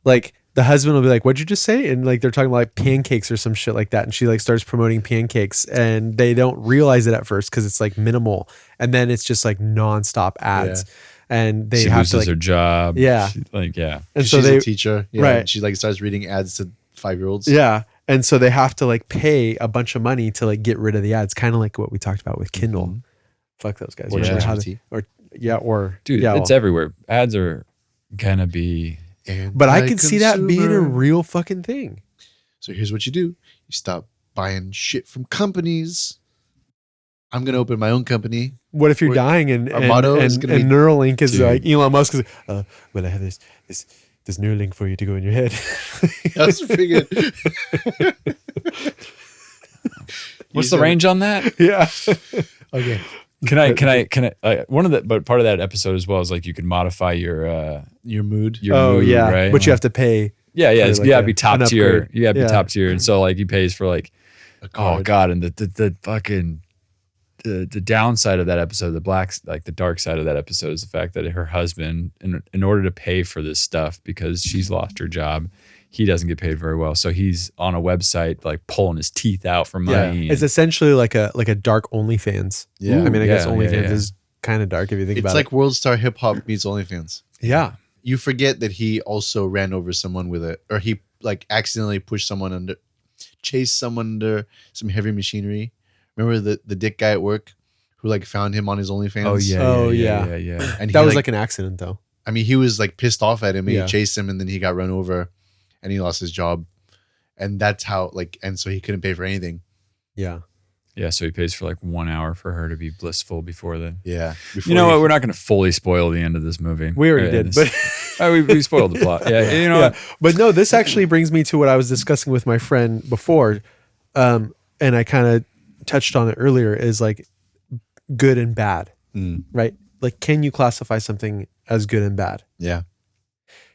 Like the husband will be like, what'd you just say? And like, they're talking about like pancakes or some shit like that. And she like starts promoting pancakes, and they don't realize it at first because it's like minimal. And then it's just like nonstop ads. And they she have loses to like, her job. Yeah. And so she's a teacher. Yeah. Right. And she like starts reading ads to 5-year-olds. Yeah. And so they have to like pay a bunch of money to like get rid of the ads. Kind of like what we talked about with Kindle. Mm-hmm. Fuck those guys. Or ChatGPT. Dude, it's everywhere. Ads are gonna be. But I can see that being a real fucking thing. So here's what you do. You stop buying shit from companies. I'm going to open my own company. What if you're dying and Neuralink is like, Elon Musk is like, well, I have this Neuralink for you to go in your head. That's pretty good. What's the range on that? Yeah. Okay. Can I one of the, but part of that episode as well is like you can modify your mood. Right? But you have to pay. Yeah. It's like you gotta be top tier. You gotta be top tier. And Mm-hmm. so like he pays for like, oh God. And the fucking, the downside of that episode, the dark side of that episode is the fact that her husband, in order to pay for this stuff, because she's lost her job, he doesn't get paid very well. So he's on a website like pulling his teeth out for money. Yeah. It's essentially like a dark OnlyFans. Yeah. I mean, I guess OnlyFans is kind of dark if you think about it. It's like World Star Hip Hop meets OnlyFans. Yeah. You forget that he also ran over someone or he like accidentally chased someone under some heavy machinery. Remember the dick guy at work who like found him on his OnlyFans? Oh yeah. And that was like an accident though. I mean, he was like pissed off at him and he chased him, and then he got run over and he lost his job. And that's how and so he couldn't pay for anything. Yeah. Yeah, so he pays for like 1 hour for her to be blissful before the. Yeah. You know what? We're not going to fully spoil the end of this movie. We already did, but we spoiled the plot. Yeah, you know. Yeah. But no, this actually brings me to what I was discussing with my friend before, and I kind of touched on it earlier. Is like good and bad, right? Like, can you classify something as good and bad? Yeah.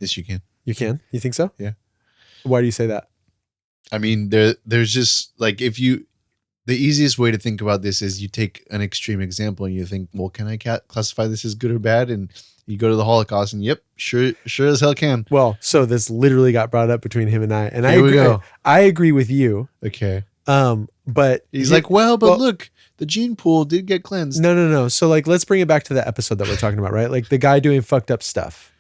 Yes, you can. You can. You think so? Yeah. Why do you say that? I mean, there's just like the easiest way to think about this is you take an extreme example and you think, well, can I classify this as good or bad? And you go to the Holocaust and yep, sure as hell can. Well, so this literally got brought up between him and I, and Here I agree with you. Okay. But he's like, well, look, the gene pool did get cleansed. No. So like, let's bring it back to the episode that we're talking about, right? Like the guy doing fucked up stuff.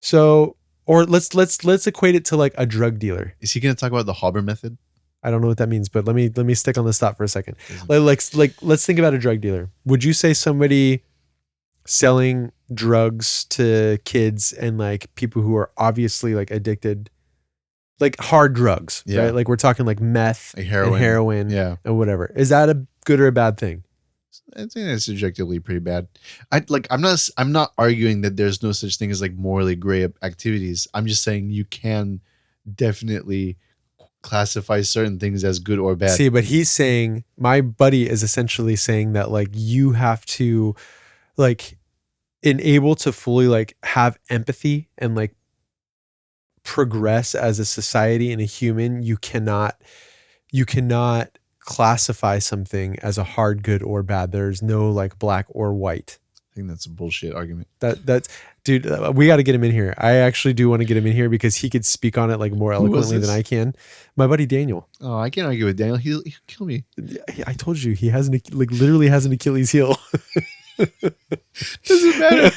So, or let's equate it to like a drug dealer. Is he going to talk about the Haber method? I don't know what that means, but let me stick on this thought for a second. Like let's think about a drug dealer. Would you say somebody selling drugs to kids and like people who are obviously like addicted, like hard drugs, right? Like we're talking like meth, like heroin, and whatever. Is that a good or a bad thing? I think that's subjectively pretty bad. I'm not arguing that there's no such thing as like morally gray activities. I'm just saying you can definitely classify certain things as good or bad. See, but he's saying, my buddy is essentially saying that like you have to like enable to fully like have empathy and like progress as a society and a human. You cannot classify something as a hard good or bad. There's no like black or white. I think that's a bullshit argument. That's dude, we got to get him in here. I actually do want to get him in here because he could speak on it like more eloquently than I can. My buddy Daniel. Oh, I can't argue with Daniel. He'll kill me. I told you he literally has an Achilles heel. Doesn't matter.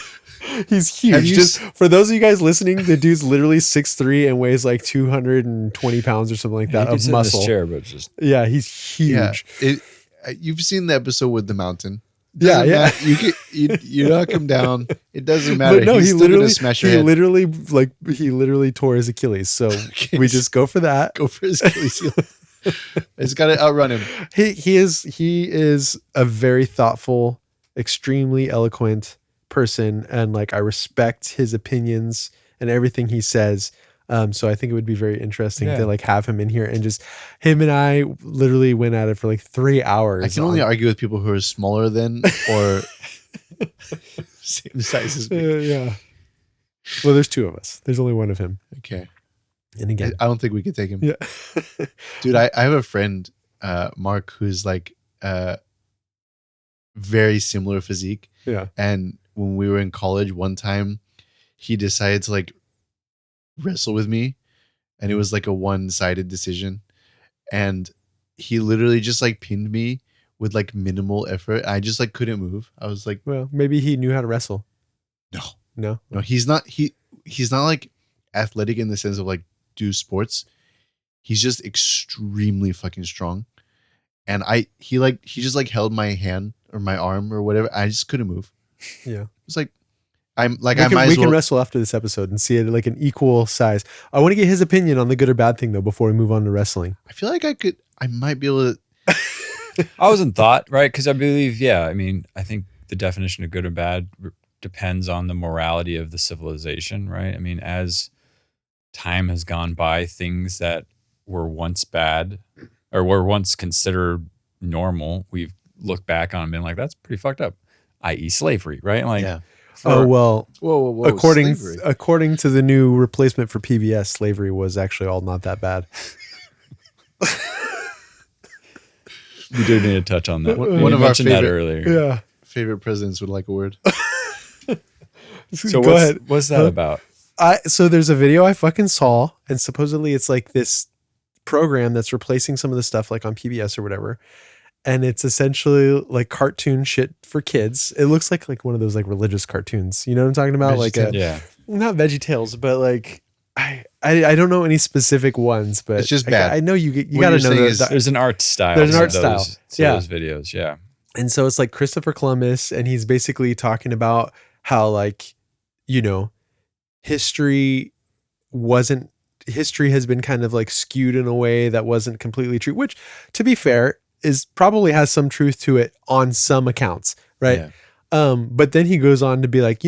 He's huge. Just for those of you guys listening, the dude's literally 6'3" and weighs like 220 pounds or something like that of muscle. In this chair, but just he's huge. Yeah. You've seen the episode with the mountain. Yeah. You knock him down. It doesn't matter. But no, he's still gonna smash your head. He literally tore his Achilles. So we just go for that. Go for his Achilles heel. It's got to outrun him. He is a very thoughtful, extremely eloquent person, and like I respect his opinions and everything he says. So I think it would be very interesting to like have him in here and just him and I literally went at it for like 3 hours. I can only argue with people who are smaller than or same size as me. Yeah. Well, there's 2 of us. There's only 1 of him. Okay. And again, I don't think we could take him. Yeah. Dude, I have a friend, Mark, who's like very similar physique. Yeah. And when we were in college, one time he decided to like wrestle with me, and it was like a one-sided decision. And he literally just like pinned me with like minimal effort. I just like couldn't move. I was like, well, maybe he knew how to wrestle. No, he's not like athletic in the sense of like do sports. He's just extremely fucking strong. And he just like held my hand or my arm or whatever. I just couldn't move. Yeah. It's like we can wrestle after this episode and see it like an equal size. I want to get his opinion on the good or bad thing though before we move on to wrestling. I feel like I might be able to. I wasn't thought, right? Because I believe, I mean, I think the definition of good or bad depends on the morality of the civilization, right? I mean, as time has gone by, things that were once bad or were once considered normal, we've looked back on and been like, that's pretty fucked up, i.e. slavery, right? Like, Yeah. Whoa. According slavery. to the new replacement for PBS, slavery was actually all not that bad. We do need to touch on that. One of our mentioned that earlier. favorite presidents would like a word. So Go ahead. What's that about? So there's a video I fucking saw, and supposedly it's like this program that's replacing some of the stuff like on PBS or whatever. And it's essentially like cartoon shit for kids. It looks like one of those like religious cartoons. You know what I'm talking about? Not VeggieTales, but like I don't know any specific ones, but it's just bad. I know you got to know there's an art style. There's an art style. Those videos, yeah. And so it's like Christopher Columbus, and he's basically talking about how like, you know, history has been kind of like skewed in a way that wasn't completely true, which to be fair probably has some truth to it on some accounts. Right. Yeah. But then he goes on to be like,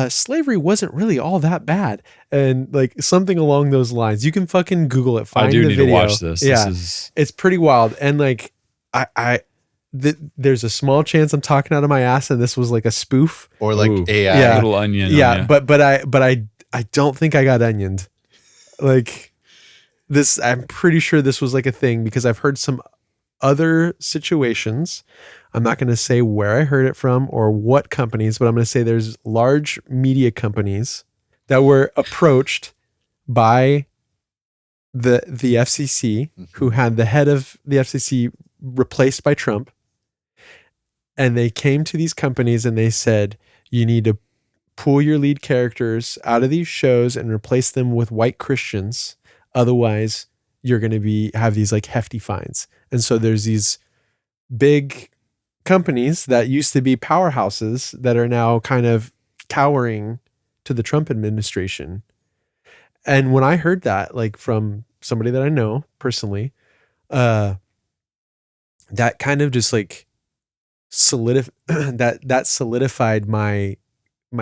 slavery wasn't really all that bad. And like something along those lines. You can fucking Google it. Find I do the need video. to watch this. Yeah. It's pretty wild. And like, there's a small chance I'm talking out of my ass and this was like a spoof or like AI. Yeah. Little onion. Yeah. But I don't think I got onioned. Like this, I'm pretty sure this was like a thing because I've heard some other situations. I'm not going to say where I heard it from or what companies, but I'm going to say there's large media companies that were approached by the FCC, who had the head of the FCC replaced by Trump. And they came to these companies and they said, you need to pull your lead characters out of these shows and replace them with white Christians. Otherwise, you're going to have these like hefty fines. And so there's these big companies that used to be powerhouses that are now kind of cowering to the Trump administration. And when I heard that, like from somebody that I know personally, that kind of just like solidified my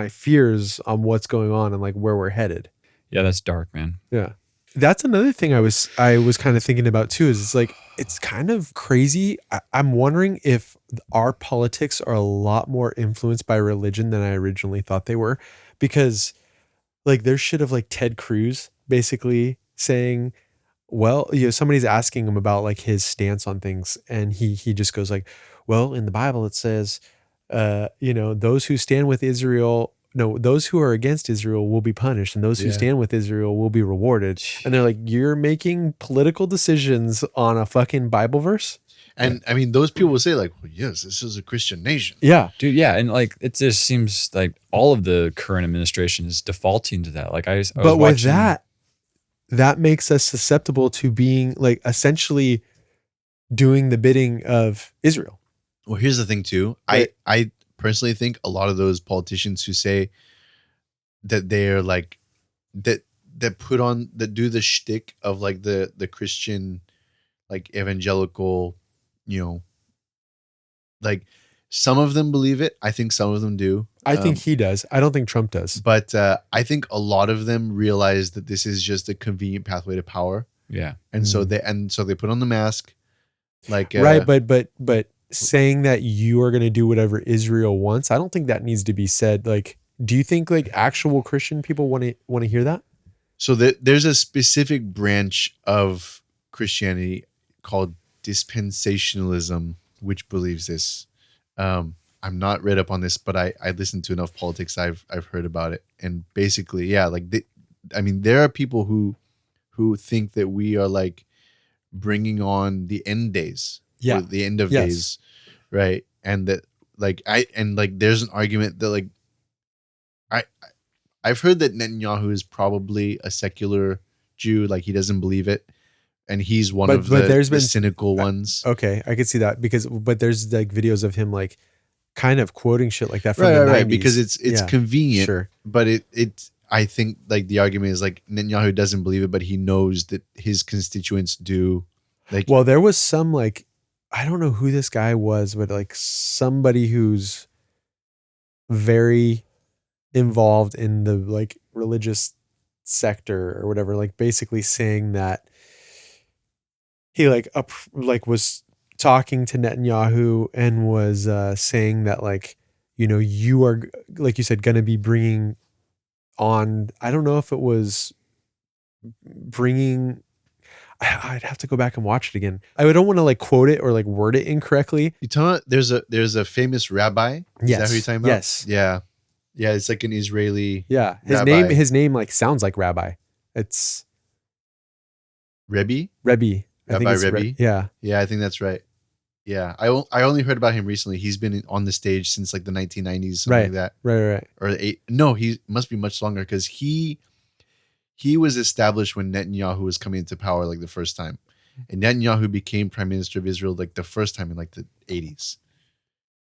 fears on what's going on and like where we're headed. Yeah, that's dark, man. Yeah. That's another thing I was kind of thinking about too, is it's like, it's kind of crazy. I'm wondering if our politics are a lot more influenced by religion than I originally thought they were, because like there's shit of like Ted Cruz basically saying, well, somebody's asking him about like his stance on things. And he just goes like, well, in the Bible, it says, those who stand with Israel, those who are against Israel will be punished, and those who stand with Israel will be rewarded. And they're like, you're making political decisions on a fucking Bible verse? And I mean, those people will say like, well, yes, this is a Christian nation. Yeah. Dude, yeah. And like, it just seems like all of the current administration is defaulting to that. Like but with that makes us susceptible to being like essentially doing the bidding of Israel. Well, here's the thing too. Right. I personally think a lot of those politicians who say that they're like that do the shtick of like the Christian, like evangelical, like Some of them believe it. I think some of them do. I think he does. I don't think Trump does. But I think a lot of them realize that this is just a convenient pathway to power. Yeah. And so they put on the mask. Like right, but saying that you are going to do whatever Israel wants, I don't think that needs to be said. Like, do you think like actual Christian people want to hear that? So there's a specific branch of Christianity called dispensationalism, which believes this. I'm not read up on this, but I listened to enough politics. I've heard about it, and basically, yeah, like there are people who think that we are like bringing on the end days, or the end of days, right? And that there's an argument that like I've heard that Netanyahu is probably a secular Jew, like he doesn't believe it. And he's one of the cynical ones. Okay, I could see that but there's like videos of him like kind of quoting shit like that from the 90s. Right, because it's convenient. Sure. But I think like the argument is like Netanyahu doesn't believe it, but he knows that his constituents do. Like, well, there was some like, I don't know who this guy was, but like somebody who's very involved in the like religious sector or whatever, like basically saying that he was talking to Netanyahu and was saying that like, you know, you are, like you said, going to be bringing on, I don't know if it was bringing, I'd have to go back and watch it again. I don't want to like quote it or like word it incorrectly. You talking about there's a famous rabbi? Is that who you're talking about? Yes. Yeah. Yeah, it's like an Israeli. Yeah. His name like sounds like rabbi. It's Rebbe? Rebbe. Rabbi Rebbe? Yeah. Yeah, I think that's right. Yeah. I only heard about him recently. He's been on the stage since like the 1990s, something like that. Right. Or no, he must be much longer because he was established when Netanyahu was coming into power like the first time. And Netanyahu became prime minister of Israel like the first time in like the 80s.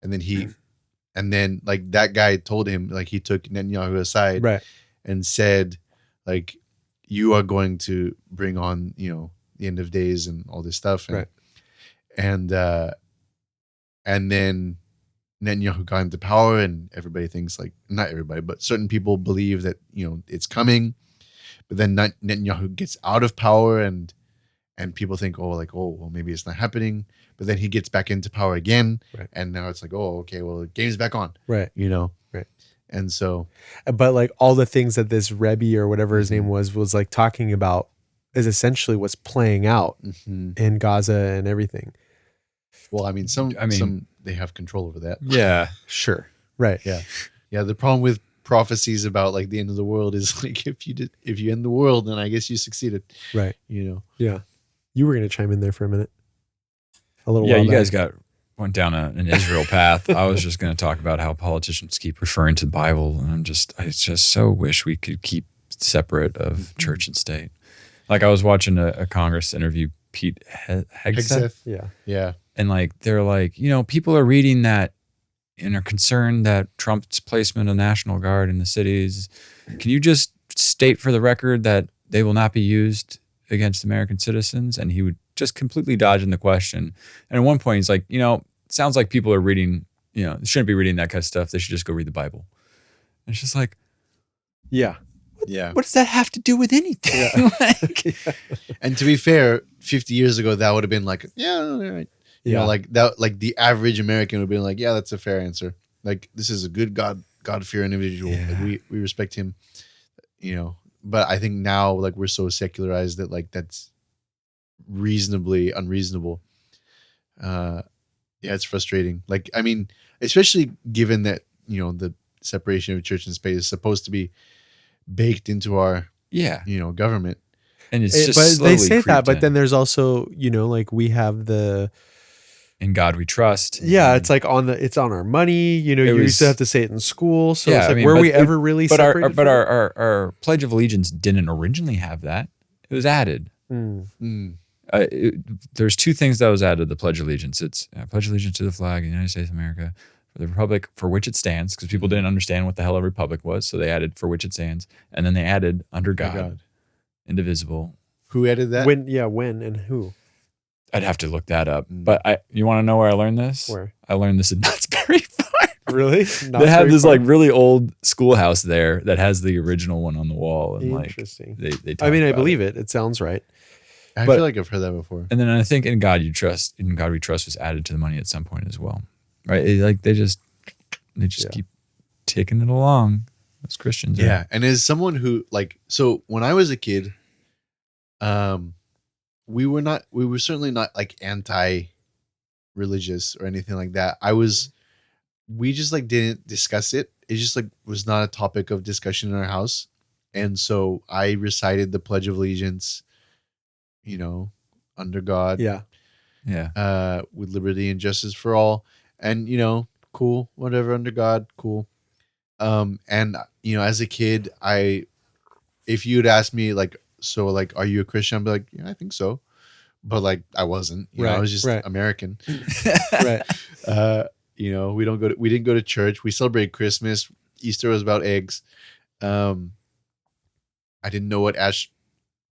And then like that guy told him, like he took Netanyahu aside and said like, you are going to bring on, you know, the end of days and all this stuff. And then Netanyahu got into power and everybody thinks like, not everybody, but certain people believe that, you know, it's coming. But then Netanyahu gets out of power and people think, well, maybe it's not happening. But then he gets back into power again. And now it's like, oh, okay, well, the game's back on. You know? And so. But like all the things that this Rebbe or whatever his name was like talking about is essentially what's playing out in Gaza and everything. Well, I mean, some they have control over that. Yeah. Sure. Right. Yeah. The problem with prophecies about like the end of the world is like if you end the world, then I guess you succeeded. Right. You know. Yeah. You were going to chime in there for a minute. A little while back. Guys went down an Israel path. I was just going to talk about how politicians keep referring to the Bible, and I just so wish we could keep separate of church and state. Like I was watching a Congress interview Pete Hegseth. Yeah. And like they're like, you know, people are reading that and are concerned that Trump's placement of National Guard in the cities. Can you just state for the record that they will not be used against American citizens? And he would just completely dodging the question. And at one point he's like, you know, it sounds like people are reading, you know, they shouldn't be reading that kind of stuff. They should just go read the Bible. And it's just like, yeah. What does that have to do with anything? And to be fair, 50 years ago, that would have been like, yeah, all right. You know, like that, like the average American would be like, yeah, that's a fair answer. Like this is a good God-fearing individual. Yeah. Like, we respect him, you know. But I think now, like we're so secularized that like that's reasonably unreasonable. Yeah, it's frustrating. Like, I mean, especially given that, you know, the separation of church and state is supposed to be baked into our, you know, government. And it's just but they say that, in. but then there's also, you know, like we have the in God we trust. Yeah, it's like it's on our money. You know, you used to have to say it in school. So it's like, were we ever really separated? But our Pledge of Allegiance didn't originally have that. It was added. There's two things that was added to the Pledge of Allegiance. It's Pledge allegiance to the flag of the United States of America, for the republic for which it stands, because people didn't understand what the hell a republic was. So they added for which it stands. And then they added under God. Indivisible. Who added that? When and who? I'd have to look that up. But you want to know where I learned this? Where? I learned this in Knott's Berry Farm. Really? They have this like really old schoolhouse there that has the original one on the wall. And interesting. Like they I mean, I believe it. It sounds right. I feel like I've heard that before. And then I think In God We Trust was added to the money at some point as well. Right? They just keep taking it along. Those Christians. Yeah. Right? And as someone who so when I was a kid, we were certainly not like anti-religious or anything like that. We just like didn't discuss it. It just like was not a topic of discussion in our house. And so I recited the Pledge of Allegiance, under God. Yeah. Yeah. With liberty and justice for all. And, cool, whatever, under God, cool. And, as a kid, if you'd asked me are you a Christian? I'd be like, yeah, I think so. But like, I wasn't, I was just American. Right. We didn't go to church. We celebrated Christmas. Easter was about eggs. I didn't know what Ash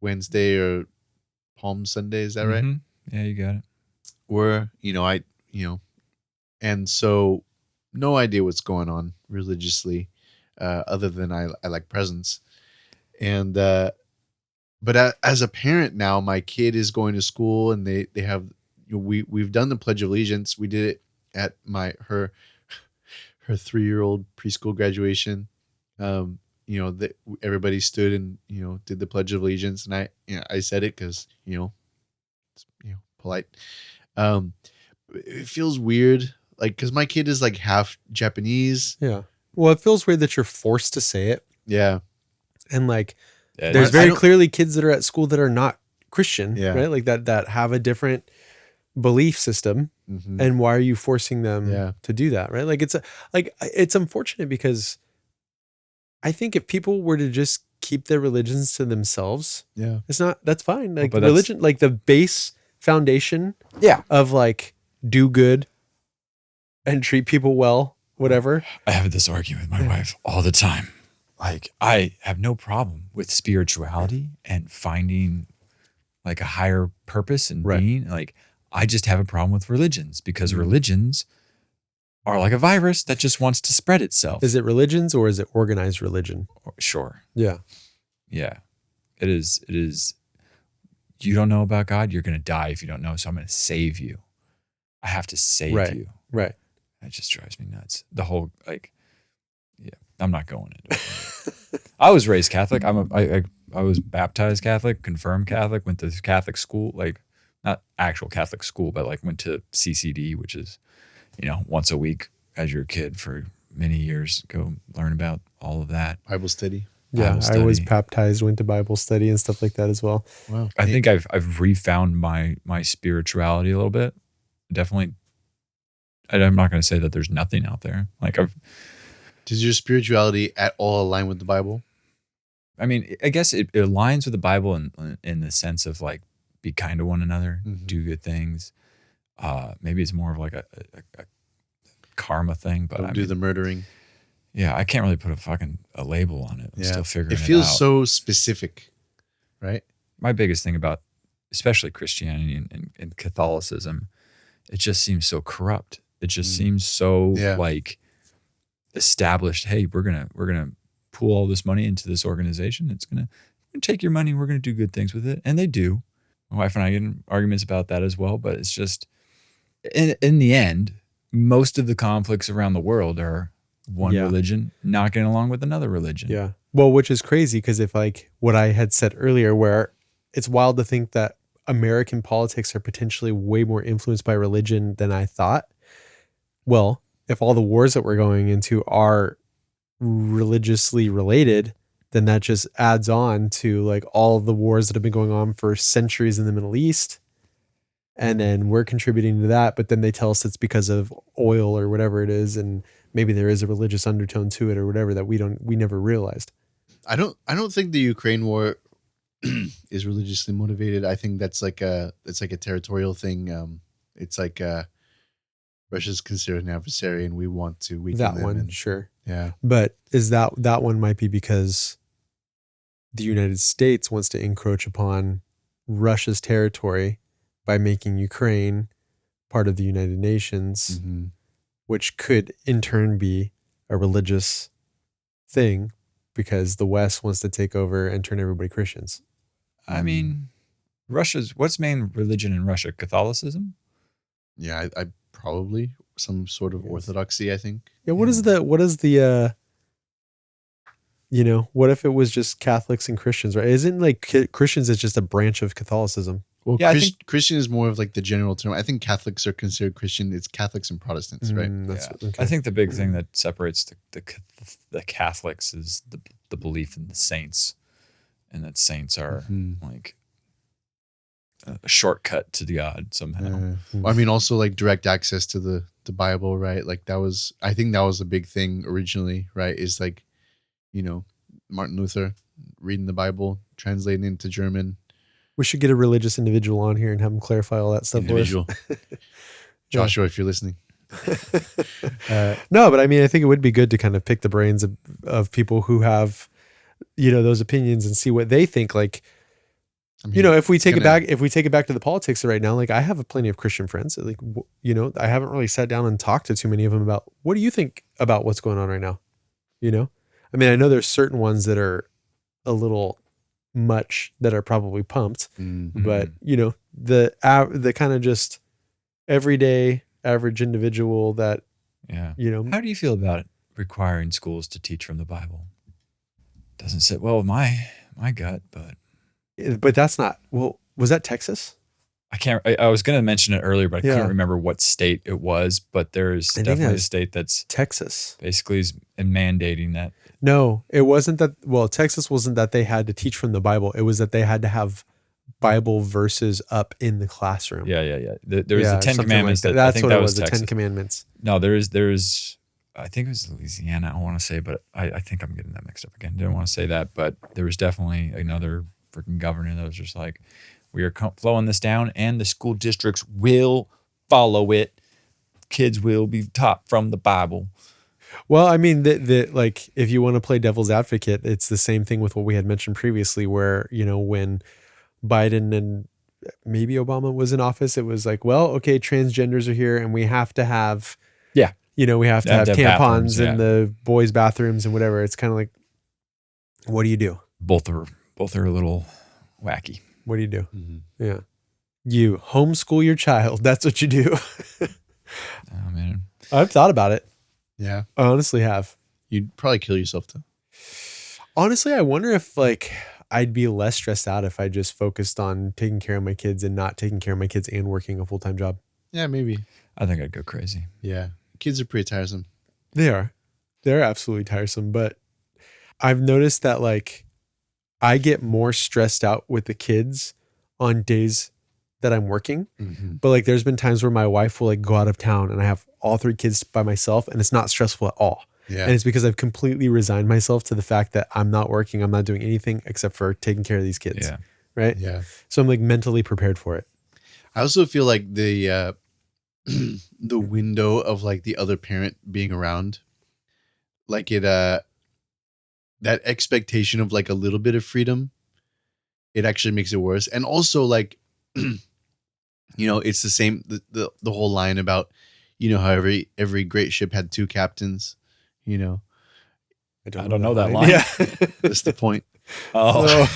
Wednesday or Palm Sunday, is that right? Yeah, you got it. And so no idea what's going on religiously, other than I like presents. And but as a parent now, my kid is going to school and they have we've done the Pledge of Allegiance. We did it at her 3-year-old preschool graduation. Everybody stood and did the Pledge of Allegiance, and I said it because it's polite. It feels weird, like because my kid is like half Japanese. Yeah. Well, it feels weird that you're forced to say it. Yeah. And like, there's very clearly kids that are at school that are not Christian, right? Like that have a different belief system. Mm-hmm. And why are you forcing them to do that, right? Like it's unfortunate because I think if people were to just keep their religions to themselves, that's fine. Like religion, like the base foundation of like do good and treat people well, whatever. I have this argument with my wife all the time. Like, I have no problem with spirituality and finding like a higher purpose and being. Like, I just have a problem with religions because religions are like a virus that just wants to spread itself. Is it religions or is it organized religion? Sure. Yeah. Yeah. It is. You don't know about God, you're going to die if you don't know. So I'm going to save you. I have to save you. Right. That just drives me nuts. The whole I'm not going into it. I was raised Catholic. I was baptized Catholic, confirmed Catholic, went to Catholic school, like not actual Catholic school, but like went to CCD, which is, once a week as your kid for many years, go learn about all of that. Bible study. Yeah, I was baptized, went to Bible study and stuff like that as well. Wow. I think I've refound my spirituality a little bit. Definitely. I'm not going to say that there's nothing out there. Like does your spirituality at all align with the Bible? I mean, I guess it aligns with the Bible in the sense of like be kind to one another, do good things. Maybe it's more of like a karma thing, but Don't do the murdering. Yeah, I can't really put a label on it. I'm still figuring it out. It feels so specific, right? My biggest thing about especially Christianity and Catholicism, it just seems so corrupt. It just seems so like established. Hey, we're gonna pool all this money into this organization. It's gonna take your money. And we're gonna do good things with it, and they do. My wife and I get in arguments about that as well. But it's just in the end, most of the conflicts around the world are one religion not getting along with another religion. Yeah. Well, which is crazy because if like what I had said earlier, where it's wild to think that American politics are potentially way more influenced by religion than I thought. Well, if all the wars that we're going into are religiously related, then that just adds on to like all the wars that have been going on for centuries in the Middle East. And then we're contributing to that, but then they tell us it's because of oil or whatever it is. And maybe there is a religious undertone to it or whatever that we never realized. I don't think the Ukraine war is religiously motivated. I think that's like a territorial thing. It's like Russia's considered an adversary, and we want to weaken that them. one. Sure, yeah. But is that one might be because the United States wants to encroach upon Russia's territory by making Ukraine part of the United Nations, which could in turn be a religious thing because the West wants to take over and turn everybody Christians. I mean, what's main religion in Russia? Catholicism? Yeah, I probably some sort of orthodoxy, I think. Yeah, what is the what if it was just Catholics and Christians, right? Isn't like Christians is just a branch of Catholicism? Well, yeah, I think Christian is more of like the general term. I think Catholics are considered Christian. It's Catholics and Protestants, right? Okay. I think the big thing that separates the Catholics is the belief in the saints, and that saints are like a shortcut to God somehow. I mean, also like direct access to the Bible, right? Like I think that was a big thing originally, right? Is like, Martin Luther reading the Bible, translating into German. We should get a religious individual on here and have them clarify all that stuff for us. Joshua, if you're listening. No, but I mean, I think it would be good to kind of pick the brains of people who have, those opinions and see what they think. Like, if we take it back to the politics right now, like I have plenty of Christian friends. Like, I haven't really sat down and talked to too many of them about what do you think about what's going on right now? I mean, I know there's certain ones that are a little much that are probably pumped, but the kind of just everyday average individual that, how do you feel about it requiring schools to teach from the Bible? Doesn't sit well with my gut, but that's not, well, was that Texas? I was going to mention it earlier, but I couldn't remember what state it was, but there's definitely a state that's Texas basically is mandating that. No, it wasn't that. Well, Texas wasn't that they had to teach from the Bible. It was that they had to have Bible verses up in the classroom. Yeah. There was the 10 Commandments. Like that. That's what it was, the 10 Commandments. No, there's, I think it was Louisiana, I want to say, but I think I'm getting that mixed up again. Didn't want to say that, but there was definitely another freaking governor that was just like, we are flowing this down and the school districts will follow it. Kids will be taught from the Bible. Well, I mean, like if you want to play devil's advocate, it's the same thing with what we had mentioned previously where, when Biden and maybe Obama was in office, it was like, well, okay, transgenders are here and we have to have, we have to have tampons in the boys' bathrooms and whatever. It's kind of like, what do you do? Both are a little wacky. What do you do? Yeah. You homeschool your child. That's what you do. Oh, man. I've thought about it. Yeah. I honestly have. You'd probably kill yourself though. Honestly, I wonder if I'd be less stressed out if I just focused on taking care of my kids and not taking care of my kids and working a full-time job. Yeah, maybe. I think I'd go crazy. Yeah. Kids are pretty tiresome. They are. They're absolutely tiresome. But I've noticed that I get more stressed out with the kids on days that I'm working. But there's been times where my wife will go out of town and I have all 3 kids by myself and it's not stressful at all. Yeah. And it's because I've completely resigned myself to the fact that I'm not working. I'm not doing anything except for taking care of these kids. Yeah. Right. Yeah. So I'm mentally prepared for it. I also feel like the window of the other parent being around, that expectation of a little bit of freedom, it actually makes it worse. And also it's the same, the whole line about, how every great ship had 2 captains, I don't know that line. Yeah. That's the point. Oh.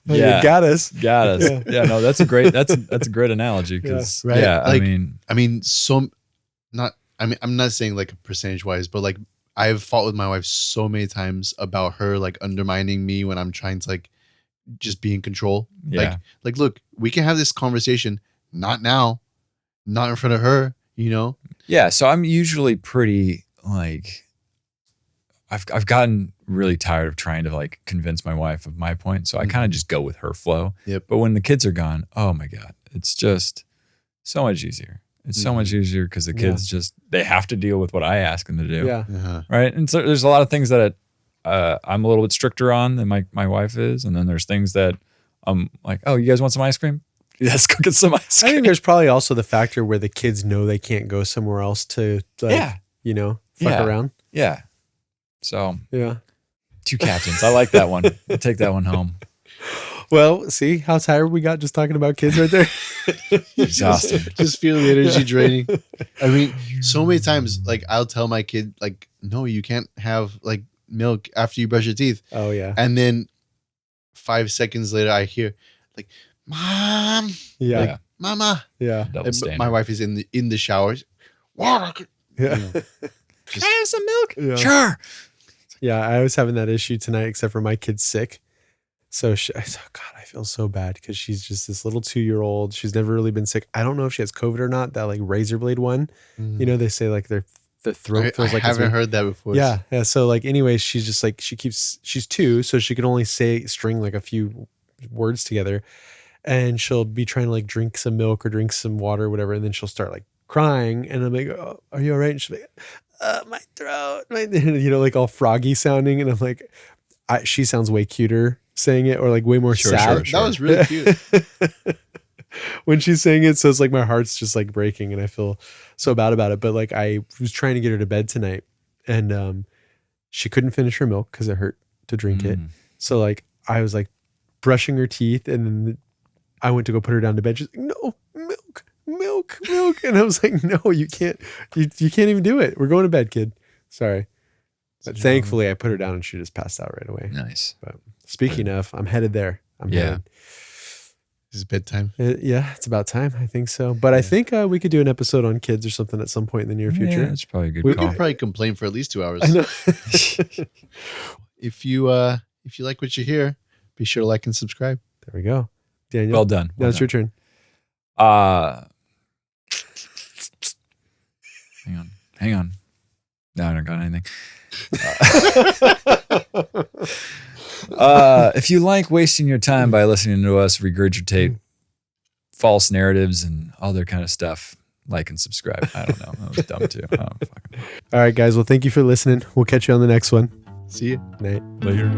Yeah. You got us. Yeah. No, that's a great analogy. Cause right. I'm not saying percentage wise, but I've fought with my wife so many times about her undermining me when I'm trying to just be in control. Yeah. Look, we can have this conversation, not now, not in front of her, Yeah. So I'm usually pretty I've gotten really tired of trying to convince my wife of my point. So I kind of just go with her flow. Yep. But when the kids are gone, oh my God, it's just so much easier. It's so much easier because the kids they have to deal with what I ask them to do. Yeah. Uh-huh. Right. And so there's a lot of things that I'm a little bit stricter on than my wife is. And then there's things that I'm like, oh, you guys want some ice cream? Let's go get some ice cream. I think there's probably also the factor where the kids know they can't go somewhere else to fuck around. Yeah. So yeah. 2 captains. I like that one. I'll take that one home. Well, see how tired we got just talking about kids right there. Exhausting. Just feel the energy draining. I mean, so many times, like I'll tell my kid, like, no, you can't have like milk after you brush your teeth. Oh yeah. And then 5 seconds later, I hear like, "Mom, Yeah. like, Mama." Yeah. Double standard. My wife is in the shower. Yeah. You know, Can I have some milk? Yeah. Sure. Yeah. I was having that issue tonight, except for my kid's sick. So God, I feel so bad because she's just this little 2-year-old. She's never really been sick. I don't know if she has COVID or not. That like razor blade one, you know, they say like their throat feels like I haven't heard that before. Yeah. Yeah. So like, anyways, she's just like, she's 2, so she can only string like a few words together, and she'll be trying to like drink some milk or drink some water or whatever. And then she'll start like crying, and I'm like, "Oh, are you all right?" And she's like, my throat, you know, like all froggy sounding. And I'm like, she sounds way cuter saying it, or like way more sad. That was really cute. When she's saying it. So it's like my heart's just like breaking, and I feel so bad about it. But like I was trying to get her to bed tonight, and she couldn't finish her milk because it hurt to drink it. So like I was like brushing her teeth, and then I went to go put her down to bed. She's like, "No, milk." And I was like, "No, you can't. You can't even do it. We're going to bed, kid. Sorry." But thankfully I put her down and she just passed out right away. Nice. But speaking of, I'm headed there. Headed. Is it bedtime? Yeah, it's about time. I think so. But I think we could do an episode on kids or something at some point in the near future. Yeah, that's probably a good We call. could probably complain for at least 2 hours. I know. If you like what you hear, be sure to like and subscribe. There we go. Daniel. Well done. Now it's your turn. Hang on. No, I don't got anything. If you like wasting your time by listening to us regurgitate false narratives and all that kind of stuff, like and subscribe. I don't know. That was dumb too. All right, guys. Well, thank you for listening. We'll catch you on the next one. See you. Night. Later.